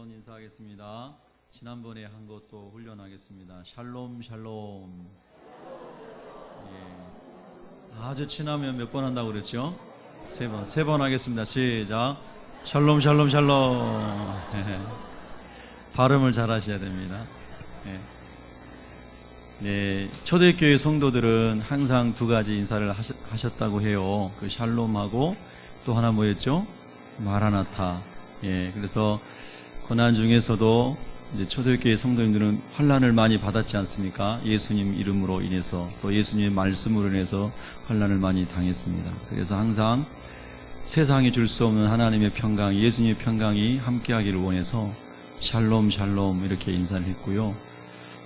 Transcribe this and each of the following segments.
여러분 인사하겠습니다. 지난번에 한 것도 훈련하겠습니다. 샬롬 샬롬. 예. 아주 친하면 몇 번 한다고 그랬죠? 세 번 하겠습니다. 시작. 샬롬 샬롬 샬롬. 발음을 잘 하셔야 됩니다. 예. 네, 초대교회 성도들은 항상 두 가지 인사를 하셨다고 해요. 그 샬롬하고 또 하나 뭐였죠? 마라나타. 예, 그래서 고난 중에서도 이제 초대교회 성도님들은 환난을 많이 받았지 않습니까? 예수님 이름으로 인해서 또 예수님의 말씀으로 인해서 환난을 많이 당했습니다. 그래서 항상 세상이 줄 수 없는 하나님의 평강, 예수님의 평강이 함께하기를 원해서 샬롬 샬롬 이렇게 인사를 했고요.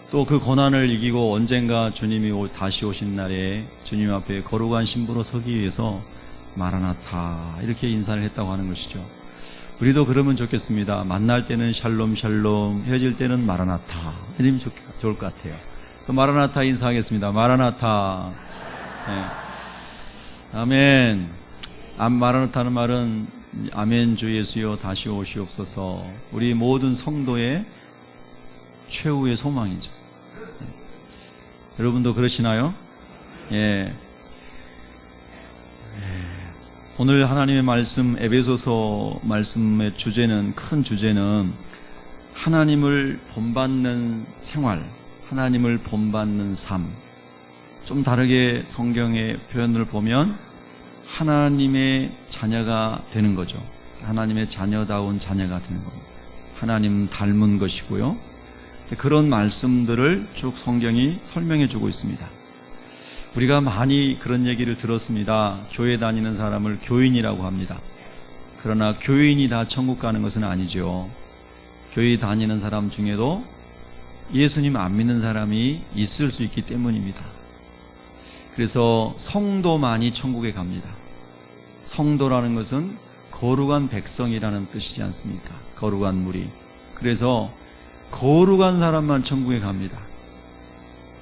또 그 고난을 이기고 언젠가 주님이 다시 오신 날에 주님 앞에 거룩한 신부로 서기 위해서 마라나타 이렇게 인사를 했다고 하는 것이죠. 우리도 그러면 좋겠습니다. 만날 때는 샬롬 샬롬, 헤어질 때는 마라나타 이러면 좋을 것 같아요. 그 마라나타 인사하겠습니다. 마라나타. 네. 아멘. 마라나타는 말은 아멘 주 예수여 다시 오시옵소서. 우리 모든 성도의 최후의 소망이죠. 여러분도 그러시나요? 예. 오늘 하나님의 말씀 에베소서 말씀의 주제는, 큰 주제는 하나님을 본받는 생활, 하나님을 본받는 삶. 좀 다르게 성경의 표현을 보면 하나님의 자녀가 되는 거죠. 하나님의 자녀다운 자녀가 되는 겁니다. 하나님 닮은 것이고요. 그런 말씀들을 쭉 성경이 설명해 주고 있습니다. 우리가 많이 그런 얘기를 들었습니다. 교회 다니는 사람을 교인이라고 합니다. 그러나 교인이 다 천국 가는 것은 아니죠. 교회 다니는 사람 중에도 예수님 안 믿는 사람이 있을 수 있기 때문입니다. 그래서 성도만이 천국에 갑니다. 성도라는 것은 거룩한 백성이라는 뜻이지 않습니까? 거룩한 무리. 그래서 거룩한 사람만 천국에 갑니다.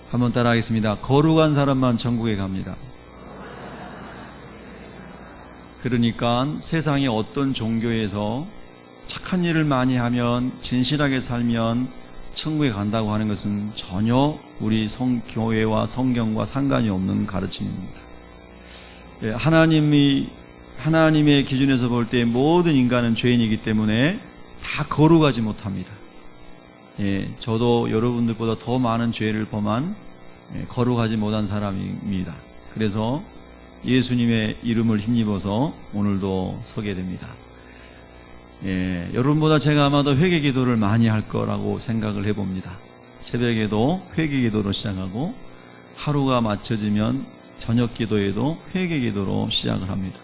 한번 따라하겠습니다. 거룩한 사람만 천국에 갑니다. 그러니까 세상의 어떤 종교에서 착한 일을 많이 하면, 진실하게 살면 천국에 간다고 하는 것은 전혀 우리 교회와 성경과 상관이 없는 가르침입니다. 하나님의 기준에서 볼 때 모든 인간은 죄인이기 때문에 다 거룩하지 못합니다. 예, 저도 여러분들보다 더 많은 죄를 범한 거룩하지 못한 사람입니다. 그래서 예수님의 이름을 힘입어서 오늘도 서게 됩니다. 예, 여러분보다 제가 아마도 회개 기도를 많이 할 거라고 생각을 해봅니다. 새벽에도 회개 기도로 시작하고 하루가 맞춰지면 저녁 기도에도 회개 기도로 시작을 합니다.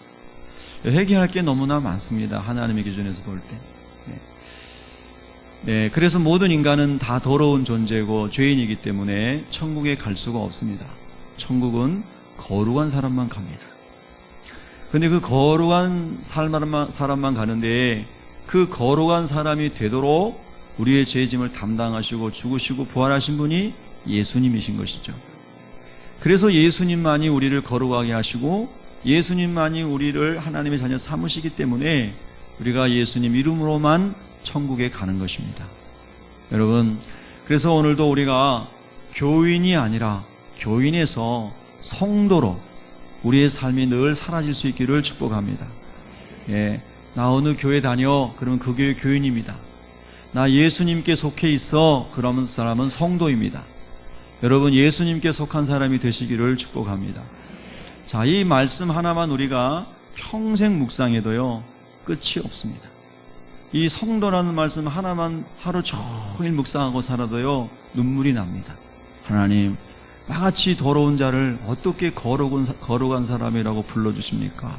회개할 게 너무나 많습니다. 하나님의 기준에서 볼 때. 네, 그래서 모든 인간은 다 더러운 존재고 죄인이기 때문에 천국에 갈 수가 없습니다. 천국은 거룩한 사람만 갑니다. 근데 그 거룩한 사람만 가는데 그 거룩한 사람이 되도록 우리의 죄짐을 담당하시고 죽으시고 부활하신 분이 예수님이신 것이죠. 그래서 예수님만이 우리를 거룩하게 하시고 예수님만이 우리를 하나님의 자녀 삼으시기 때문에 우리가 예수님 이름으로만 천국에 가는 것입니다. 여러분, 그래서 오늘도 우리가 교인이 아니라 교인에서 성도로 우리의 삶이 늘 사라질 수 있기를 축복합니다. 예, 나 어느 교회 다녀? 그러면 그 교회 교인입니다. 나 예수님께 속해 있어? 그러면 사람은 성도입니다. 여러분, 예수님께 속한 사람이 되시기를 축복합니다. 자, 이 말씀 하나만 우리가 평생 묵상해도요 끝이 없습니다. 이 성도라는 말씀 하나만 하루 종일 묵상하고 살아도요 눈물이 납니다. 하나님, 나같이 더러운 자를 어떻게 거룩한 사람이라고 불러주십니까?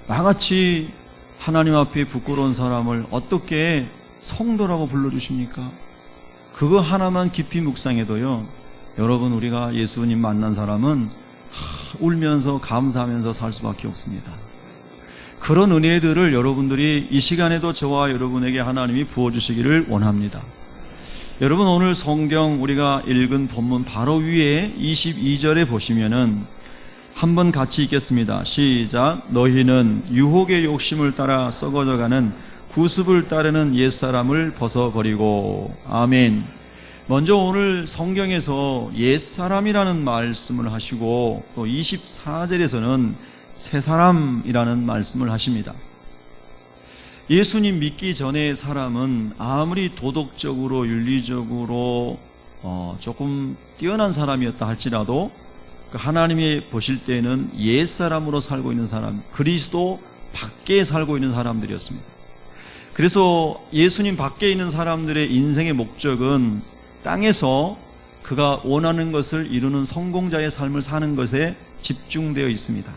나같이 하나님 앞에 부끄러운 사람을 어떻게 성도라고 불러주십니까? 그거 하나만 깊이 묵상해도요, 여러분, 우리가 예수님 만난 사람은 울면서 감사하면서 살 수밖에 없습니다. 그런 은혜들을 여러분들이 이 시간에도 저와 여러분에게 하나님이 부어주시기를 원합니다. 여러분, 오늘 성경 우리가 읽은 본문 바로 위에 22절에 보시면은 한번 같이 읽겠습니다. 시작. 너희는 유혹의 욕심을 따라 썩어져가는 구습을 따르는 옛사람을 벗어버리고. 아멘. 먼저 오늘 성경에서 옛사람이라는 말씀을 하시고 또 24절에서는 새사람이라는 말씀을 하십니다. 예수님 믿기 전의 사람은 아무리 도덕적으로 윤리적으로 조금 뛰어난 사람이었다 할지라도 하나님이 보실 때는 옛사람으로 살고 있는 사람, 그리스도 밖에 살고 있는 사람들이었습니다. 그래서 예수님 밖에 있는 사람들의 인생의 목적은 땅에서 그가 원하는 것을 이루는 성공자의 삶을 사는 것에 집중되어 있습니다.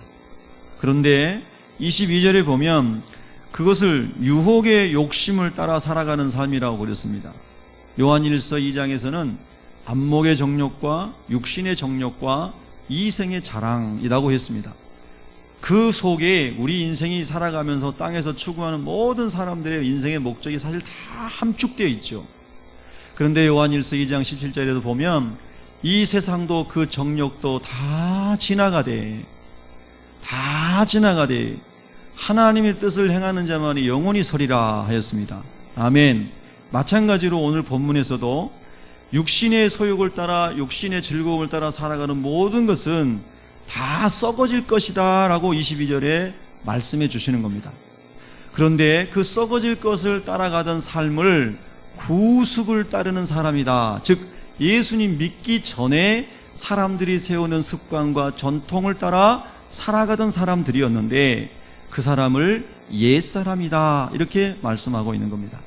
그런데 22절에 보면 그것을 유혹의 욕심을 따라 살아가는 삶이라고 그랬습니다. 요한일서 2장에서는 안목의 정욕과 육신의 정욕과 이생의 자랑이라고 했습니다. 그 속에 우리 인생이 살아가면서 땅에서 추구하는 모든 사람들의 인생의 목적이 사실 다 함축되어 있죠. 그런데 요한일서 2장 17절에도 보면 이 세상도 그 정욕도 다 지나가되 하나님의 뜻을 행하는 자만이 영원히 서리라 하였습니다. 아멘. 마찬가지로 오늘 본문에서도 육신의 소욕을 따라 육신의 즐거움을 따라 살아가는 모든 것은 다 썩어질 것이다 라고 22절에 말씀해 주시는 겁니다. 그런데 그 썩어질 것을 따라가던 삶을 구습을 따르는 사람이다. 즉 예수님 믿기 전에 사람들이 세우는 습관과 전통을 따라 살아가던 사람들이었는데 그 사람을 옛사람이다 이렇게 말씀하고 있는 겁니다.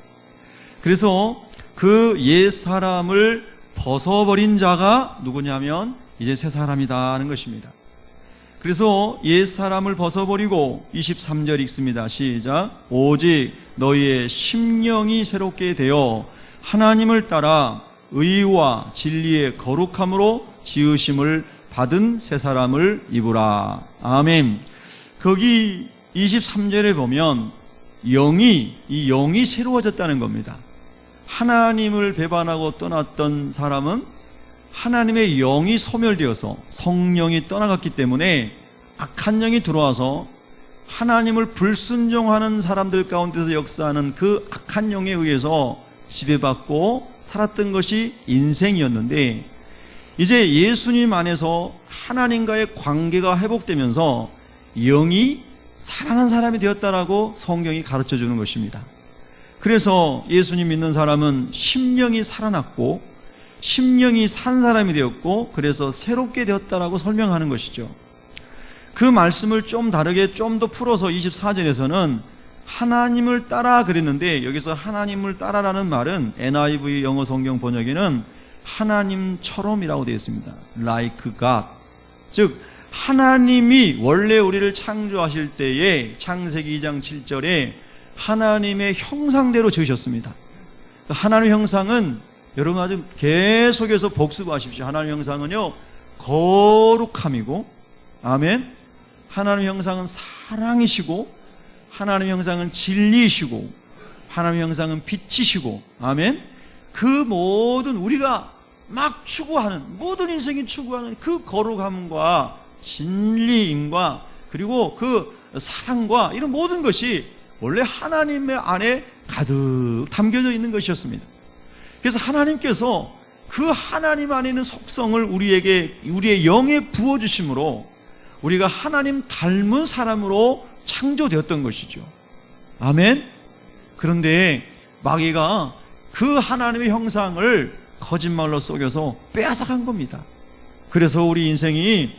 그래서 그 옛사람을 벗어버린 자가 누구냐면 이제 새 사람이다 하는 것입니다. 그래서 옛사람을 벗어버리고 23절 읽습니다. 시작. 오직 너희의 심령이 새롭게 되어 하나님을 따라 의와 진리의 거룩함으로 지으심을 받은 새 사람을 입으라. 아멘. 거기 23절에 보면 영이 새로워졌다는 겁니다. 하나님을 배반하고 떠났던 사람은 하나님의 영이 소멸되어서 성령이 떠나갔기 때문에 악한 영이 들어와서 하나님을 불순종하는 사람들 가운데서 역사하는 그 악한 영에 의해서 지배받고 살았던 것이 인생이었는데 이제 예수님 안에서 하나님과의 관계가 회복되면서 영이 살아난 사람이 되었다라고 성경이 가르쳐 주는 것입니다. 그래서 예수님 믿는 사람은 심령이 살아났고 심령이 산 사람이 되었고 그래서 새롭게 되었다라고 설명하는 것이죠. 그 말씀을 좀 다르게 좀 더 풀어서 24절에서는 하나님을 따라 그랬는데 여기서 하나님을 따라라는 말은 NIV 영어 성경 번역에는 하나님처럼이라고 되어 있습니다. Like God. 즉 하나님이 원래 우리를 창조하실 때에 창세기 2장 7절에 하나님의 형상대로 지으셨습니다. 하나님의 형상은 여러분 아주 계속해서 복습하십시오. 하나님의 형상은요 거룩함이고 아멘. 하나님의 형상은 사랑이시고 하나님의 형상은 진리이시고 하나님의 형상은 빛이시고 아멘. 그 모든 우리가 막 추구하는 모든 인생이 추구하는 그 거룩함과 진리임과 그리고 그 사랑과 이런 모든 것이 원래 하나님의 안에 가득 담겨져 있는 것이었습니다. 그래서 하나님께서 그 하나님 안에 있는 속성을 우리의 영에 부어주심으로 우리가 하나님 닮은 사람으로 창조되었던 것이죠. 아멘. 그런데 마귀가 그 하나님의 형상을 거짓말로 속여서 빼앗아간 겁니다. 그래서 우리 인생이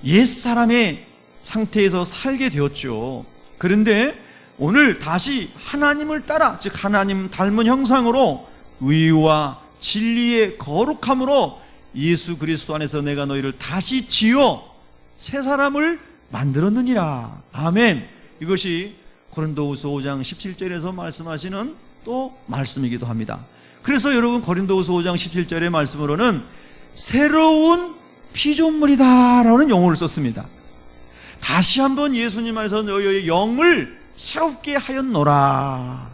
옛사람의 상태에서 살게 되었죠. 그런데 오늘 다시 하나님을 따라 즉 하나님 닮은 형상으로 의와 진리의 거룩함으로 예수 그리스도 안에서 내가 너희를 다시 지어 새 사람을 만들었느니라. 아멘. 이것이 고린도후서 5장 17절에서 말씀하시는 또 말씀이기도 합니다. 그래서 여러분 고린도후서 5장 17절의 말씀으로는 새로운 피조물이다 라는 용어를 썼습니다. 다시 한번 예수님 안에서 너희의 영을 새롭게 하였노라.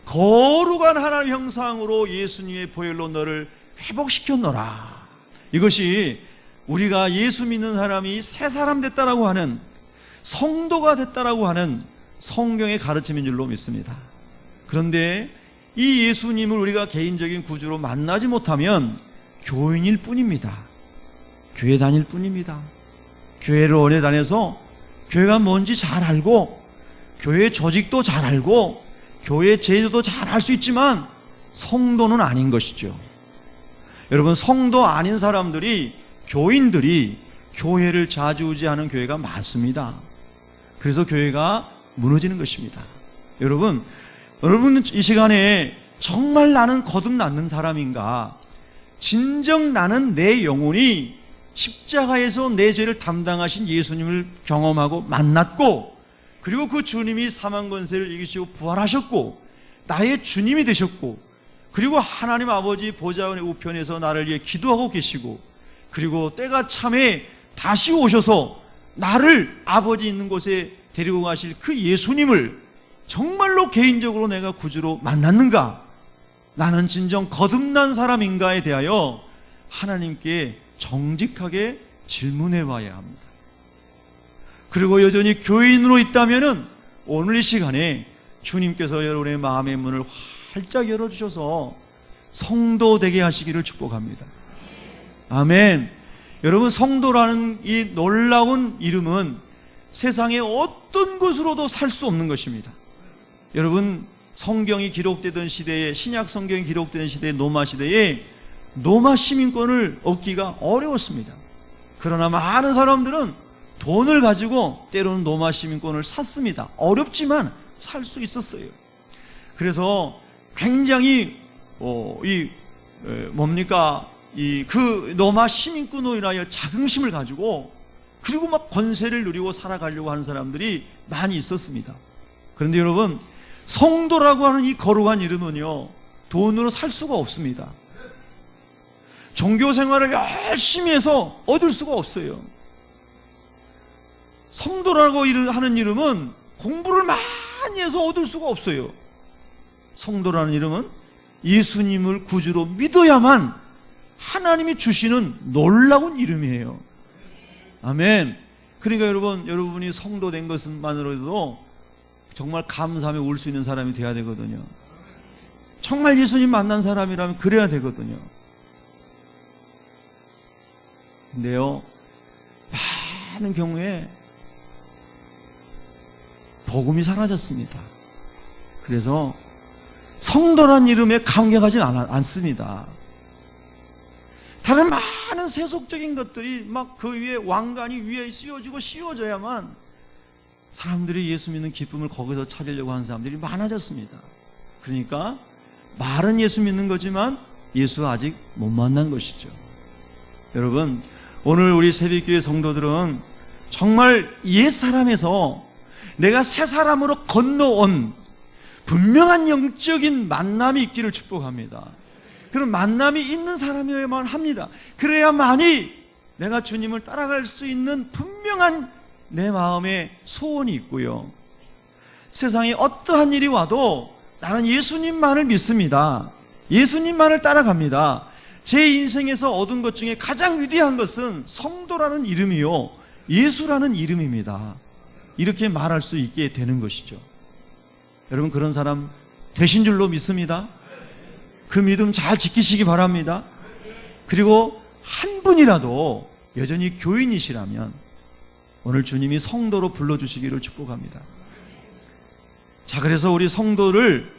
거룩한 하나님 형상으로 예수님의 보혈로 너를 회복시켰노라. 이것이 우리가 예수 믿는 사람이 새 사람 됐다라고 하는 성도가 됐다라고 하는 성경의 가르침인 줄로 믿습니다. 그런데 이 예수님을 우리가 개인적인 구주로 만나지 못하면 교인일 뿐입니다. 교회 다닐 뿐입니다. 교회를 오래 다녀서 교회가 뭔지 잘 알고 교회 조직도 잘 알고 교회 제도도 잘 알 수 있지만 성도는 아닌 것이죠. 여러분, 성도 아닌 사람들이, 교인들이 교회를 좌지우지하는 교회가 많습니다. 그래서 교회가 무너지는 것입니다. 여러분 이 시간에 정말 나는 거듭났는 사람인가? 진정 나는 내 영혼이 십자가에서 내 죄를 담당하신 예수님을 경험하고 만났고, 그리고 그 주님이 사망 권세를 이기시고 부활하셨고 나의 주님이 되셨고, 그리고 하나님 아버지 보좌의 우편에서 나를 위해 기도하고 계시고, 그리고 때가 참에 다시 오셔서 나를 아버지 있는 곳에 데리고 가실 그 예수님을 정말로 개인적으로 내가 구주로 만났는가? 나는 진정 거듭난 사람인가에 대하여 하나님께 정직하게 질문해 봐야 합니다. 그리고 여전히 교인으로 있다면은 오늘 이 시간에 주님께서 여러분의 마음의 문을 활짝 열어주셔서 성도 되게 하시기를 축복합니다. 아멘. 여러분, 성도라는 이 놀라운 이름은 세상의 어떤 곳으로도 살 수 없는 것입니다. 여러분, 성경이 기록되던 시대에, 신약 성경이 기록되는 시대에, 노마 시대에 노마 시민권을 얻기가 어려웠습니다. 그러나 많은 사람들은 돈을 가지고 때로는 노마 시민권을 샀습니다. 어렵지만 살 수 있었어요. 그래서 굉장히 그 노마 시민권으로 인하여 자긍심을 가지고, 그리고 막 권세를 누리고 살아가려고 하는 사람들이 많이 있었습니다. 그런데 여러분, 성도라고 하는 이 거룩한 이름은요, 돈으로 살 수가 없습니다. 종교 생활을 열심히 해서 얻을 수가 없어요. 성도라고 하는 이름은 공부를 많이 해서 얻을 수가 없어요. 성도라는 이름은 예수님을 구주로 믿어야만 하나님이 주시는 놀라운 이름이에요. 아멘. 그러니까 여러분이 성도 된 것만으로도 정말 감사하며 울 수 있는 사람이 돼야 되거든요. 정말 예수님 만난 사람이라면 그래야 되거든요. 근데요, 많은 경우에 복음이 사라졌습니다. 그래서 성도란 이름에 감격하지 않습니다. 다른 많은 세속적인 것들이 막 그 위에 왕관이 위에 씌워져야만 사람들이 예수 믿는 기쁨을 거기서 찾으려고 하는 사람들이 많아졌습니다. 그러니까 말은 예수 믿는 거지만 예수 아직 못 만난 것이죠. 여러분, 오늘 우리 새벽교회 성도들은 정말 옛사람에서 내가 새 사람으로 건너온 분명한 영적인 만남이 있기를 축복합니다. 그런 만남이 있는 사람이어야만 합니다. 그래야만이 내가 주님을 따라갈 수 있는 분명한 내 마음에 소원이 있고요. 세상에 어떠한 일이 와도 나는 예수님만을 믿습니다. 예수님만을 따라갑니다. 제 인생에서 얻은 것 중에 가장 위대한 것은 성도라는 이름이요, 예수라는 이름입니다. 이렇게 말할 수 있게 되는 것이죠. 여러분, 그런 사람 되신 줄로 믿습니다. 그 믿음 잘 지키시기 바랍니다. 그리고 한 분이라도 여전히 교인이시라면 오늘 주님이 성도로 불러주시기를 축복합니다. 자, 그래서 우리 성도를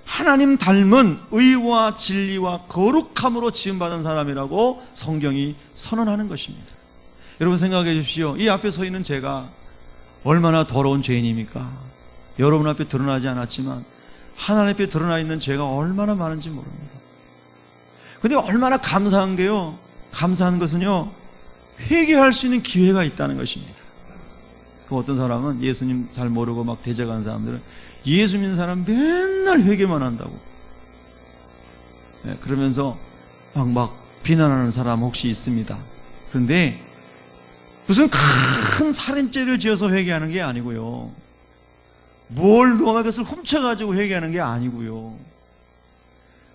하나님 닮은 의와 진리와 거룩함으로 지음받은 사람이라고 성경이 선언하는 것입니다. 여러분, 생각해 주십시오. 이 앞에 서 있는 제가 얼마나 더러운 죄인입니까? 여러분 앞에 드러나지 않았지만 하나님 앞에 드러나 있는 죄가 얼마나 많은지 모릅니다. 근데 얼마나 감사한 게요, 감사한 것은요, 회개할 수 있는 기회가 있다는 것입니다. 그 어떤 사람은 예수님 잘 모르고 막 대적하는 사람들은 예수 믿는 사람 맨날 회개만 한다고, 그러면서 막 비난하는 사람 혹시 있습니다. 그런데 무슨 큰 살인죄를 지어서 회개하는 게 아니고요, 뭘 누가 것을 훔쳐가지고 회개하는 게 아니고요,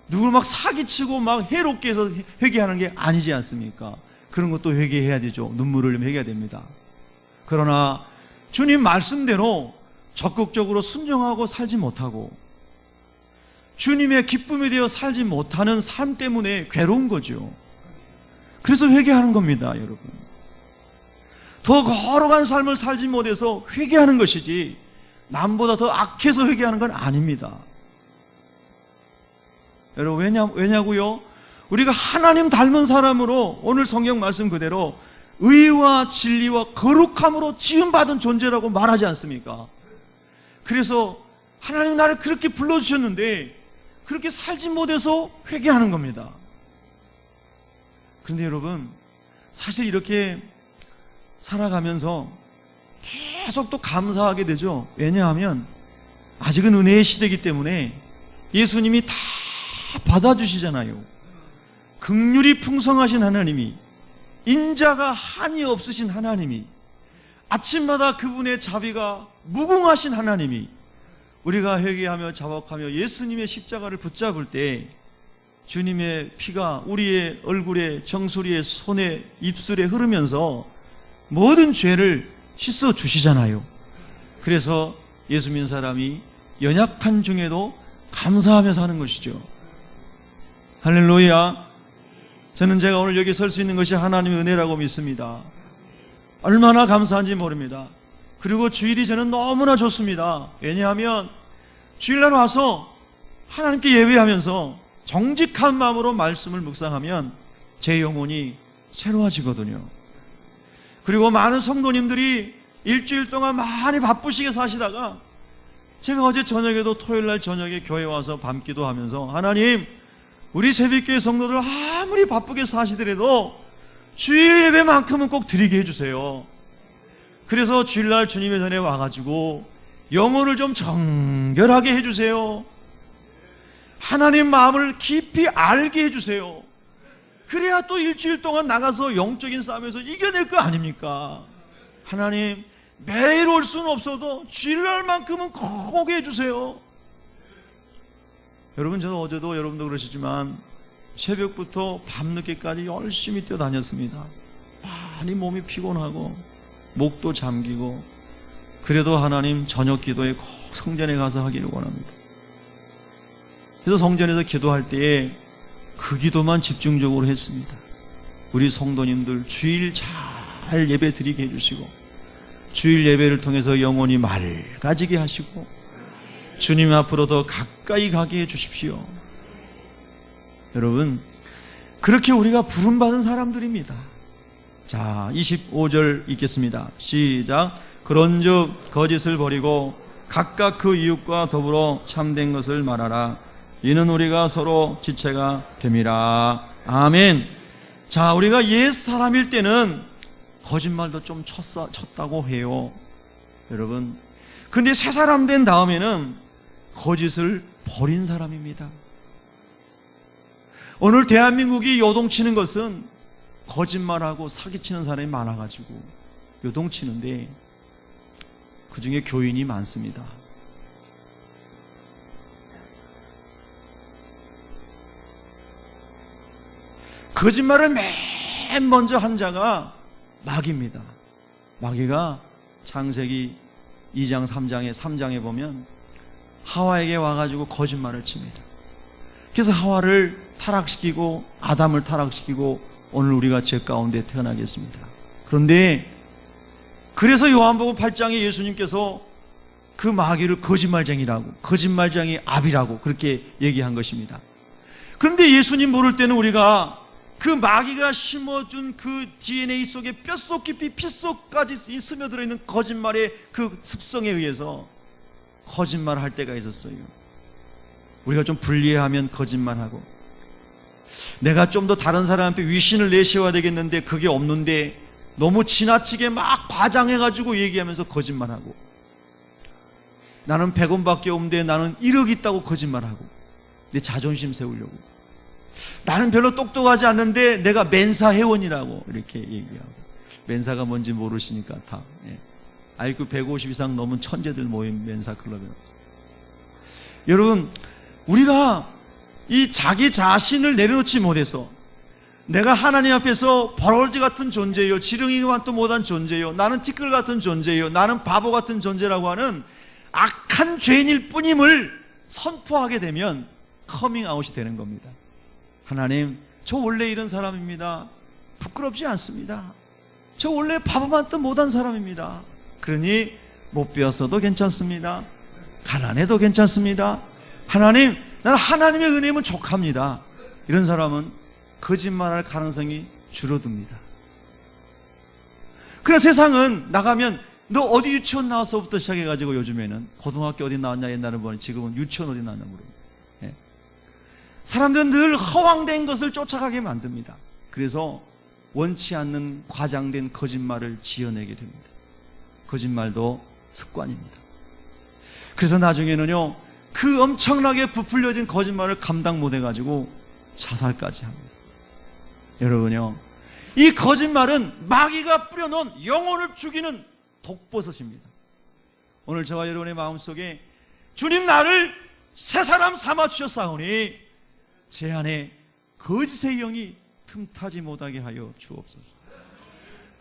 누굴 막 사기치고 막 해롭게 해서 회개하는 게 아니지 않습니까? 그런 것도 회개해야 되죠. 눈물을 흘리면 회개해야 됩니다. 그러나 주님 말씀대로 적극적으로 순종하고 살지 못하고 주님의 기쁨에 되어 살지 못하는 삶 때문에 괴로운 거죠. 그래서 회개하는 겁니다, 여러분. 더 거룩한 삶을 살지 못해서 회개하는 것이지 남보다 더 악해서 회개하는 건 아닙니다. 여러분, 왜냐고요? 우리가 하나님 닮은 사람으로 오늘 성경 말씀 그대로 의와 진리와 거룩함으로 지음받은 존재라고 말하지 않습니까? 그래서 하나님 나를 그렇게 불러주셨는데 그렇게 살지 못해서 회개하는 겁니다. 그런데 여러분, 사실 이렇게 살아가면서 계속 또 감사하게 되죠. 왜냐하면 아직은 은혜의 시대이기 때문에 예수님이 다 받아주시잖아요. 긍휼이 풍성하신 하나님이, 인자가 한이 없으신 하나님이, 아침마다 그분의 자비가 무궁하신 하나님이, 우리가 회개하며 자복하며 예수님의 십자가를 붙잡을 때 주님의 피가 우리의 얼굴에, 정수리에, 손에, 입술에 흐르면서 모든 죄를 씻어 주시잖아요. 그래서 예수 믿는 사람이 연약한 중에도 감사하며 사는 것이죠. 할렐루야. 저는 제가 오늘 여기 설 수 있는 것이 하나님의 은혜라고 믿습니다. 얼마나 감사한지 모릅니다. 그리고 주일이 저는 너무나 좋습니다. 왜냐하면 주일날 와서 하나님께 예배하면서 정직한 마음으로 말씀을 묵상하면 제 영혼이 새로워지거든요. 그리고 많은 성도님들이 일주일 동안 많이 바쁘시게 사시다가 제가 어제 저녁에도 토요일날 저녁에 교회 와서 밤기도 하면서 하나님, 우리 새벽교회 성도들 아무리 바쁘게 사시더라도 주일 예배만큼은 꼭 드리게 해주세요. 그래서 주일날 주님의 전에 와가지고 영혼을 좀 정결하게 해주세요. 하나님 마음을 깊이 알게 해주세요. 그래야 또 일주일 동안 나가서 영적인 싸움에서 이겨낼 거 아닙니까? 하나님, 매일 올 수는 없어도 주일날만큼은 꼭 해주세요. 여러분, 저는 어제도 여러분도 그러시지만 새벽부터 밤늦게까지 열심히 뛰어다녔습니다. 많이 몸이 피곤하고 목도 잠기고, 그래도 하나님 저녁 기도에 꼭 성전에 가서 하기를 원합니다. 그래서 성전에서 기도할 때에 그 기도만 집중적으로 했습니다. 우리 성도님들 주일 잘 예배 드리게 해주시고, 주일 예배를 통해서 영혼이 맑아지게 하시고, 주님 앞으로 더 가까이 가게 해주십시오. 여러분, 그렇게 우리가 부름받은 사람들입니다. 자, 25절 읽겠습니다. 시작. 그런즉 거짓을 버리고 각각 그 이웃과 더불어 참된 것을 말하라. 이는 우리가 서로 지체가 됨이라. 아멘. 자, 우리가 옛 사람일 때는 거짓말도 좀 쳤다고 해요, 여러분. 근데 새 사람 된 다음에는 거짓을 버린 사람입니다. 오늘 대한민국이 요동치는 것은 거짓말하고 사기치는 사람이 많아가지고 요동치는데 그 중에 교인이 많습니다. 거짓말을 맨 먼저 한 자가 마귀입니다. 마귀가 창세기 2장 3장에 보면 하와에게 와가지고 거짓말을 칩니다. 그래서 하와를 타락시키고 아담을 타락시키고 오늘 우리가 죄 가운데 태어나겠습니다. 그런데 그래서 요한복음 8장에 예수님께서 그 마귀를 거짓말쟁이라고, 거짓말쟁이 아비라고 그렇게 얘기한 것입니다. 그런데 예수님 모를 때는 우리가 그 마귀가 심어준 그 DNA 속에 뼛속 깊이 핏속까지 스며들어 있는 거짓말의 그 습성에 의해서 거짓말을 할 때가 있었어요. 우리가 좀 불리하면 거짓말하고, 내가 좀 더 다른 사람 앞에 위신을 내세워야 되겠는데 그게 없는데 너무 지나치게 막 과장해가지고 얘기하면서 거짓말하고, 나는 100원밖에 없는데 나는 1억 있다고 거짓말하고, 내 자존심 세우려고, 나는 별로 똑똑하지 않는데 내가 멘사 회원이라고 이렇게 얘기하고, 멘사가 뭔지 모르시니까 다 IQ 150 이상 넘은 천재들 모인 멘사 클럽이라고. 여러분, 우리가 이 자기 자신을 내려놓지 못해서 내가 하나님 앞에서 버러지 같은 존재요, 지렁이만도 못한 존재요, 나는 티끌 같은 존재요, 나는 바보 같은 존재라고 하는 악한 죄인일 뿐임을 선포하게 되면 커밍아웃이 되는 겁니다. 하나님, 저 원래 이런 사람입니다. 부끄럽지 않습니다. 저 원래 바보 한 듯 못한 사람입니다. 그러니 못 배웠어도 괜찮습니다. 가난해도 괜찮습니다. 하나님, 나는 하나님의 은혜면 족합니다. 이런 사람은 거짓말할 가능성이 줄어듭니다. 그러나 세상은 나가면 너 어디 유치원 나와서부터 시작해가지고 요즘에는 고등학교 어디 나왔냐 옛날에 보니 지금은 유치원 어디 나왔냐 물어요. 예. 사람들은 늘 허황된 것을 쫓아가게 만듭니다. 그래서 원치 않는 과장된 거짓말을 지어내게 됩니다. 거짓말도 습관입니다. 그래서 나중에는요, 그 엄청나게 부풀려진 거짓말을 감당 못해가지고 자살까지 합니다. 여러분요, 이 거짓말은 마귀가 뿌려놓은 영혼을 죽이는 독버섯입니다. 오늘 저와 여러분의 마음속에 주님 나를 새 사람 삼아주셨사오니 제 안에 거짓의 영이 틈타지 못하게 하여 주옵소서.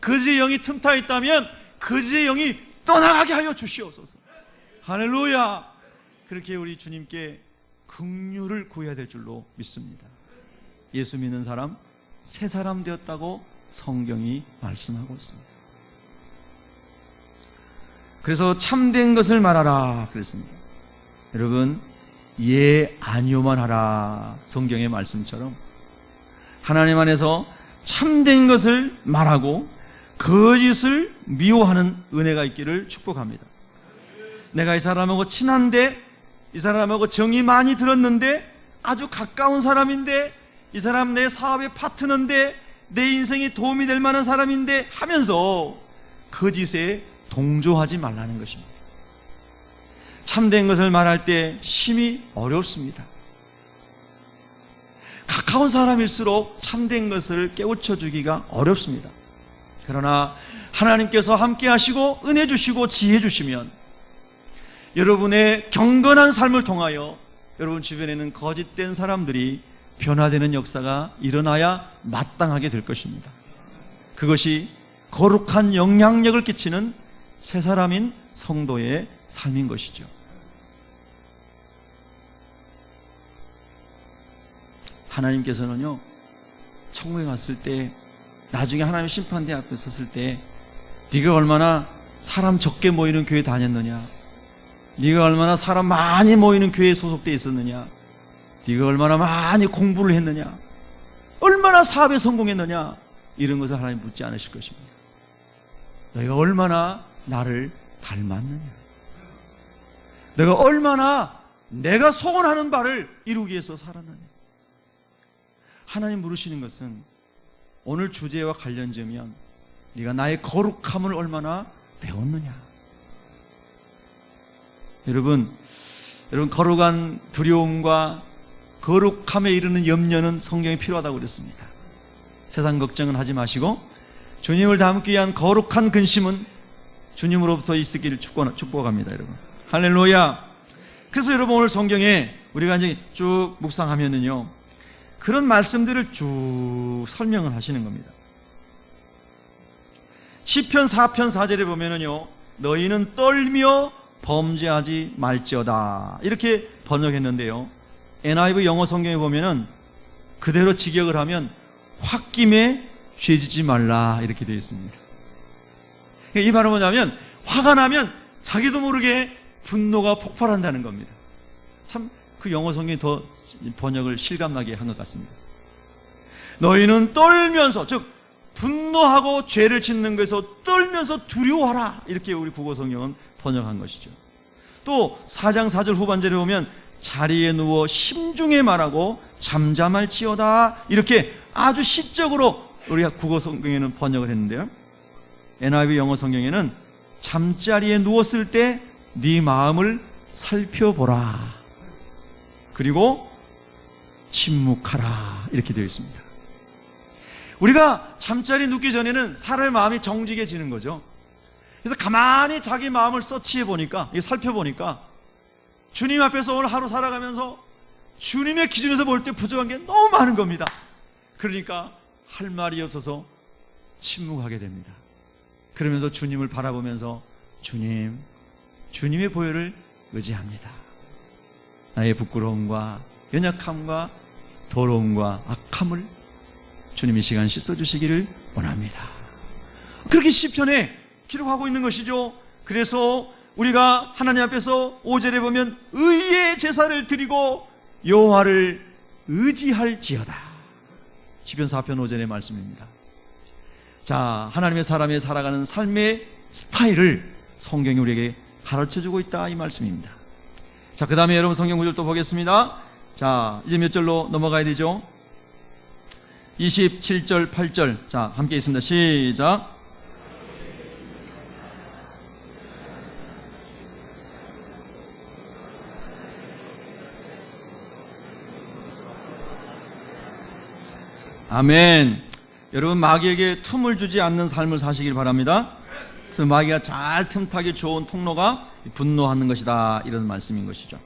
거짓의 영이 틈타 있다면 거짓의 영이 떠나가게 하여 주시옵소서. 할렐루야. 그렇게 우리 주님께 긍휼을 구해야 될 줄로 믿습니다. 예수 믿는 사람 새 사람 되었다고 성경이 말씀하고 있습니다. 그래서 참된 것을 말하라 그랬습니다. 여러분, 예 아니오만 하라. 성경의 말씀처럼 하나님 안에서 참된 것을 말하고 거짓을 미워하는 은혜가 있기를 축복합니다. 내가 이 사람하고 친한데, 이 사람하고 정이 많이 들었는데, 아주 가까운 사람인데, 이 사람 내 사업의 파트너인데, 내 인생에 도움이 될 만한 사람인데 하면서 거짓에 동조하지 말라는 것입니다. 참된 것을 말할 때 심히 어렵습니다. 가까운 사람일수록 참된 것을 깨우쳐 주기가 어렵습니다. 그러나 하나님께서 함께 하시고 은혜 주시고 지혜 주시면 여러분의 경건한 삶을 통하여 여러분 주변에는 거짓된 사람들이 변화되는 역사가 일어나야 마땅하게 될 것입니다. 그것이 거룩한 영향력을 끼치는 새 사람인 성도의 삶인 것이죠. 하나님께서는요, 천국에 갔을 때, 나중에 하나님의 심판대 앞에 섰을 때 네가 얼마나 사람 적게 모이는 교회 다녔느냐, 네가 얼마나 사람 많이 모이는 교회에 소속되어 있었느냐, 네가 얼마나 많이 공부를 했느냐, 얼마나 사업에 성공했느냐, 이런 것을 하나님 묻지 않으실 것입니다. 너희가 얼마나 나를 닮았느냐, 내가 얼마나 내가 소원하는 바를 이루기 위해서 살았느냐. 하나님 물으시는 것은 오늘 주제와 관련지으면 네가 나의 거룩함을 얼마나 배웠느냐. 여러분 거룩한 두려움과 거룩함에 이르는 염려는 성경에 필요하다고 그랬습니다. 세상 걱정은 하지 마시고 주님을 닮기 위한 거룩한 근심은 주님으로부터 있기를 축복합니다. 여러분, 할렐루야. 그래서 여러분 오늘 성경에 우리가 이제 쭉 묵상하면은요, 그런 말씀들을 쭉 설명을 하시는 겁니다. 시편 4편 4절에 보면은요, 너희는 떨며 범죄하지 말지어다, 이렇게 번역했는데요, NIV 영어 성경에 보면은 그대로 직역을 하면 홧김에 죄짓지 말라, 이렇게 되어 있습니다. 이 말은 뭐냐면 화가 나면 자기도 모르게 분노가 폭발한다는 겁니다. 참 그 영어 성경이 더 번역을 실감나게 한 것 같습니다. 너희는 떨면서, 즉 분노하고 죄를 짓는 것에서 떨면서 두려워하라, 이렇게 우리 국어 성경은 번역한 것이죠. 또 4장 4절 후반절에 보면 자리에 누워 심중에 말하고 잠잠할지어다, 이렇게 아주 시적으로 우리가 국어 성경에는 번역을 했는데요, NIV 영어 성경에는 잠자리에 누웠을 때 네 마음을 살펴보라, 그리고 침묵하라, 이렇게 되어 있습니다. 우리가 잠자리 눕기 전에는 사람의 마음이 정직해지는 거죠. 그래서 가만히 자기 마음을 서치해 보니까, 살펴보니까 주님 앞에서 오늘 하루 살아가면서 주님의 기준에서 볼 때 부족한 게 너무 많은 겁니다. 그러니까 할 말이 없어서 침묵하게 됩니다. 그러면서 주님을 바라보면서 주님의 보혈을 의지합니다. 나의 부끄러움과 연약함과 더러움과 악함을 주님이 시간 씻어주시기를 원합니다. 그렇게 시편에 기록하고 있는 것이죠. 그래서 우리가 하나님 앞에서 5절에 보면 의의 제사를 드리고 여호와를 의지할지어다. 시편 4편 5절의 말씀입니다. 자, 하나님의 사람이 살아가는 삶의 스타일을 성경이 우리에게 가르쳐주고 있다, 이 말씀입니다. 자, 그 다음에 여러분 성경 구절 또 보겠습니다. 자, 이제 몇 절로 넘어가야 되죠? 27절, 8절. 자, 함께 있습니다. 시작. 아멘. 여러분, 마귀에게 틈을 주지 않는 삶을 사시길 바랍니다. 그래서 마귀가 잘 틈타기 좋은 통로가 분노하는 것이다, 이런 말씀인 것이죠.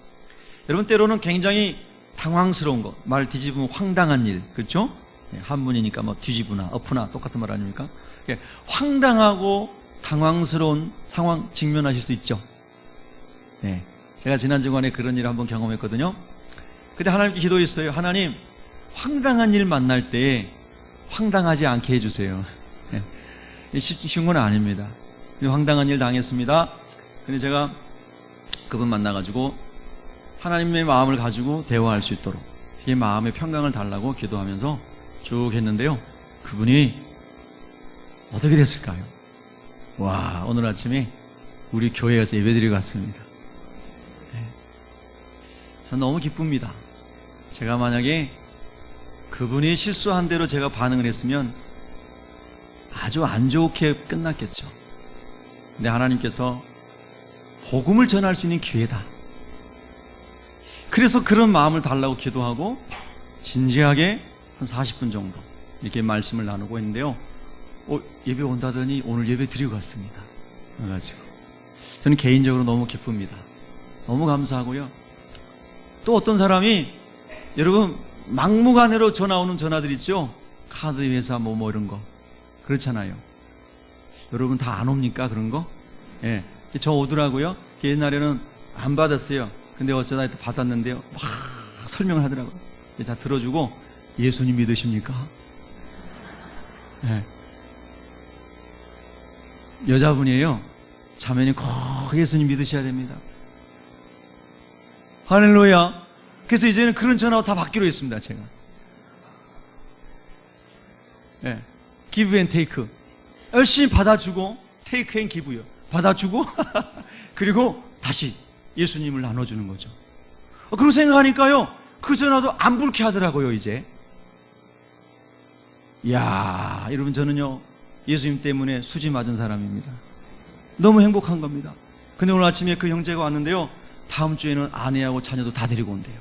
여러분, 때로는 굉장히 당황스러운 것, 말 뒤집으면 황당한 일, 그렇죠? 한문이니까 뭐 뒤집으나 엎으나 똑같은 말 아닙니까? 황당하고 당황스러운 상황 직면하실 수 있죠. 네. 제가 지난 주간에 그런 일을 한번 경험했거든요. 그때 하나님께 기도했어요. 하나님, 황당한 일 만날 때 황당하지 않게 해주세요. 네. 쉬운 건 아닙니다. 황당한 일 당했습니다. 근데 제가 그분 만나가지고 하나님의 마음을 가지고 대화할 수 있도록 이 마음의 평강을 달라고 기도하면서 쭉 했는데요. 그분이 어떻게 됐을까요? 와, 오늘 아침에 우리 교회에 가서 예배드리고 왔습니다. 네. 전 너무 기쁩니다. 제가 만약에 그분이 실수한 대로 제가 반응을 했으면 아주 안 좋게 끝났겠죠. 근데 하나님께서 복음을 전할 수 있는 기회다. 그래서 그런 마음을 달라고 기도하고 진지하게 한 40분 정도 이렇게 말씀을 나누고 있는데요. 예배 온다더니 오늘 예배 드리고 갔습니다. 그래가지고 저는 개인적으로 너무 기쁩니다. 너무 감사하고요. 또 어떤 사람이, 여러분, 막무가내로 전화 오는 전화들 있죠? 카드 회사 뭐 이런 거 그렇잖아요. 여러분 다 안 옵니까, 그런 거? 예, 저 오더라고요. 옛날에는 안 받았어요. 근데 어쩌다 받았는데요, 막 설명을 하더라고요. 자, 들어주고, 예수님 믿으십니까? 예. 여자분이에요. 자매님 꼭 예수님 믿으셔야 됩니다. 할렐루야. 그래서 이제는 그런 전화가 다 받기로 했습니다, 제가. 예. give and take. 열심히 받아주고, take and give요. 받아주고, 그리고 다시 예수님을 나눠주는 거죠. 그러고 생각하니까요, 그 전화도 안 불쾌하더라고요, 이제. 이야, 여러분, 저는요, 예수님 때문에 수지 맞은 사람입니다. 너무 행복한 겁니다. 근데 오늘 아침에 그 형제가 왔는데요, 다음 주에는 아내하고 자녀도 다 데리고 온대요.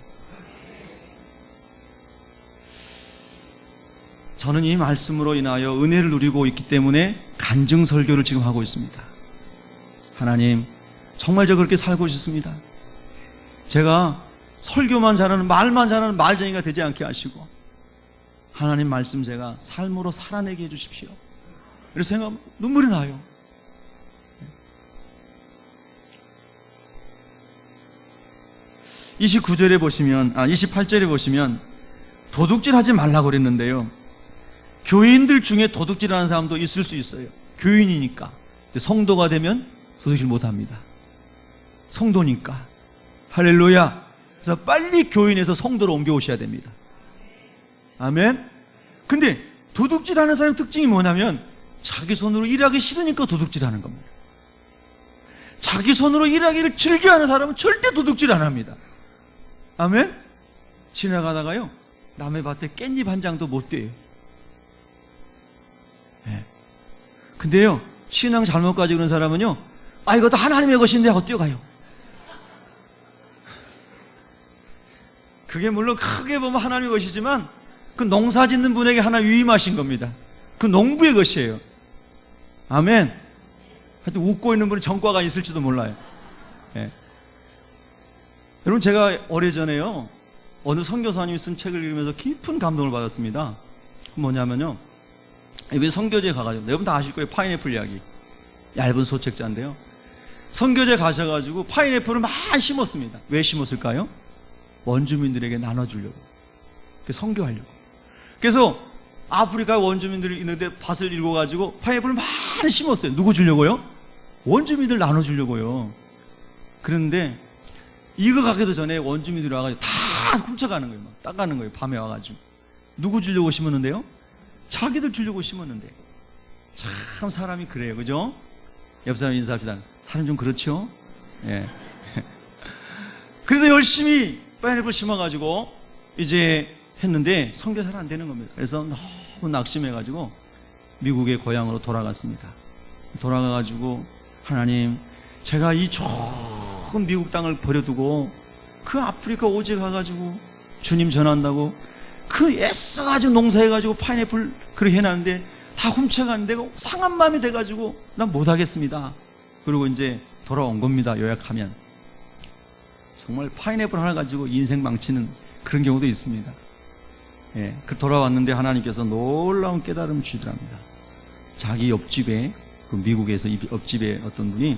저는 이 말씀으로 인하여 은혜를 누리고 있기 때문에 간증 설교를 지금 하고 있습니다. 하나님, 정말 저 그렇게 살고 싶습니다. 제가 설교만 잘하는, 말만 잘하는 말쟁이가 되지 않게 하시고 하나님 말씀 제가 삶으로 살아내게 해주십시오. 이런 생각, 눈물이 나요. 29절에 보시면, 28절에 보시면 도둑질 하지 말라고 그랬는데요. 교인들 중에 도둑질하는 사람도 있을 수 있어요. 교인이니까. 성도가 되면 도둑질 못합니다. 성도니까. 할렐루야. 그래서 빨리 교인에서 성도로 옮겨오셔야 됩니다. 아멘. 근데 도둑질하는 사람의 특징이 뭐냐면 자기 손으로 일하기 싫으니까 도둑질하는 겁니다. 자기 손으로 일하기를 즐겨하는 사람은 절대 도둑질 안 합니다. 아멘. 지나가다가요, 남의 밭에 깻잎 한 장도 못 떼요. 네. 근데요, 신앙 잘못 가지고 그런 사람은요, 이것도 하나님의 것인데 하고 뛰어가요. 그게 물론 크게 보면 하나님의 것이지만 그 농사 짓는 분에게 하나님 위임하신 겁니다. 그 농부의 것이에요. 아멘. 하여튼 웃고 있는 분이 전과가 있을지도 몰라요. 네. 여러분, 제가 오래전에요, 어느 선교사님이 쓴 책을 읽으면서 깊은 감동을 받았습니다. 뭐냐면요, 이번에 선교지에 가가지고, 여러분 다 아실 거예요. 파인애플 이야기. 얇은 소책자인데요, 선교지에 가셔가지고 파인애플을 많이 심었습니다. 왜 심었을까요? 원주민들에게 나눠주려고, 선교하려고. 그래서 아프리카 원주민들이 있는데 밭을 읽어가지고 파인애플을 많이 심었어요. 누구 주려고요? 원주민들 나눠주려고요. 그런데 이거 가기도 전에 원주민들이 와가지고 다 훔쳐가는 거예요. 막 따가는 거예요. 밤에 와가지고. 누구 주려고 심었는데요? 자기들 주려고 심었는데. 참 사람이 그래요. 그죠? 옆 사람 인사합시다. 사람 좀 그렇죠? 예. 그래도 열심히 파인애플 심어가지고 이제 했는데 선교 잘 안 되는 겁니다. 그래서 너무 낙심해가지고 미국의 고향으로 돌아갔습니다. 돌아가가지고 하나님, 제가 이 좋은 미국 땅을 버려두고 그 아프리카 오지 가가지고 주님 전한다고 그 애써가지고 농사해가지고 파인애플 그렇게 해놨는데 다 훔쳐가는데 상한 마음이 돼가지고 난 못하겠습니다. 그리고 이제 돌아온 겁니다. 요약하면 정말 파인애플 하나 가지고 인생 망치는 그런 경우도 있습니다. 예, 그 돌아왔는데 하나님께서 놀라운 깨달음을 주시더랍니다. 자기 옆집에, 그 미국에서 옆집에 어떤 분이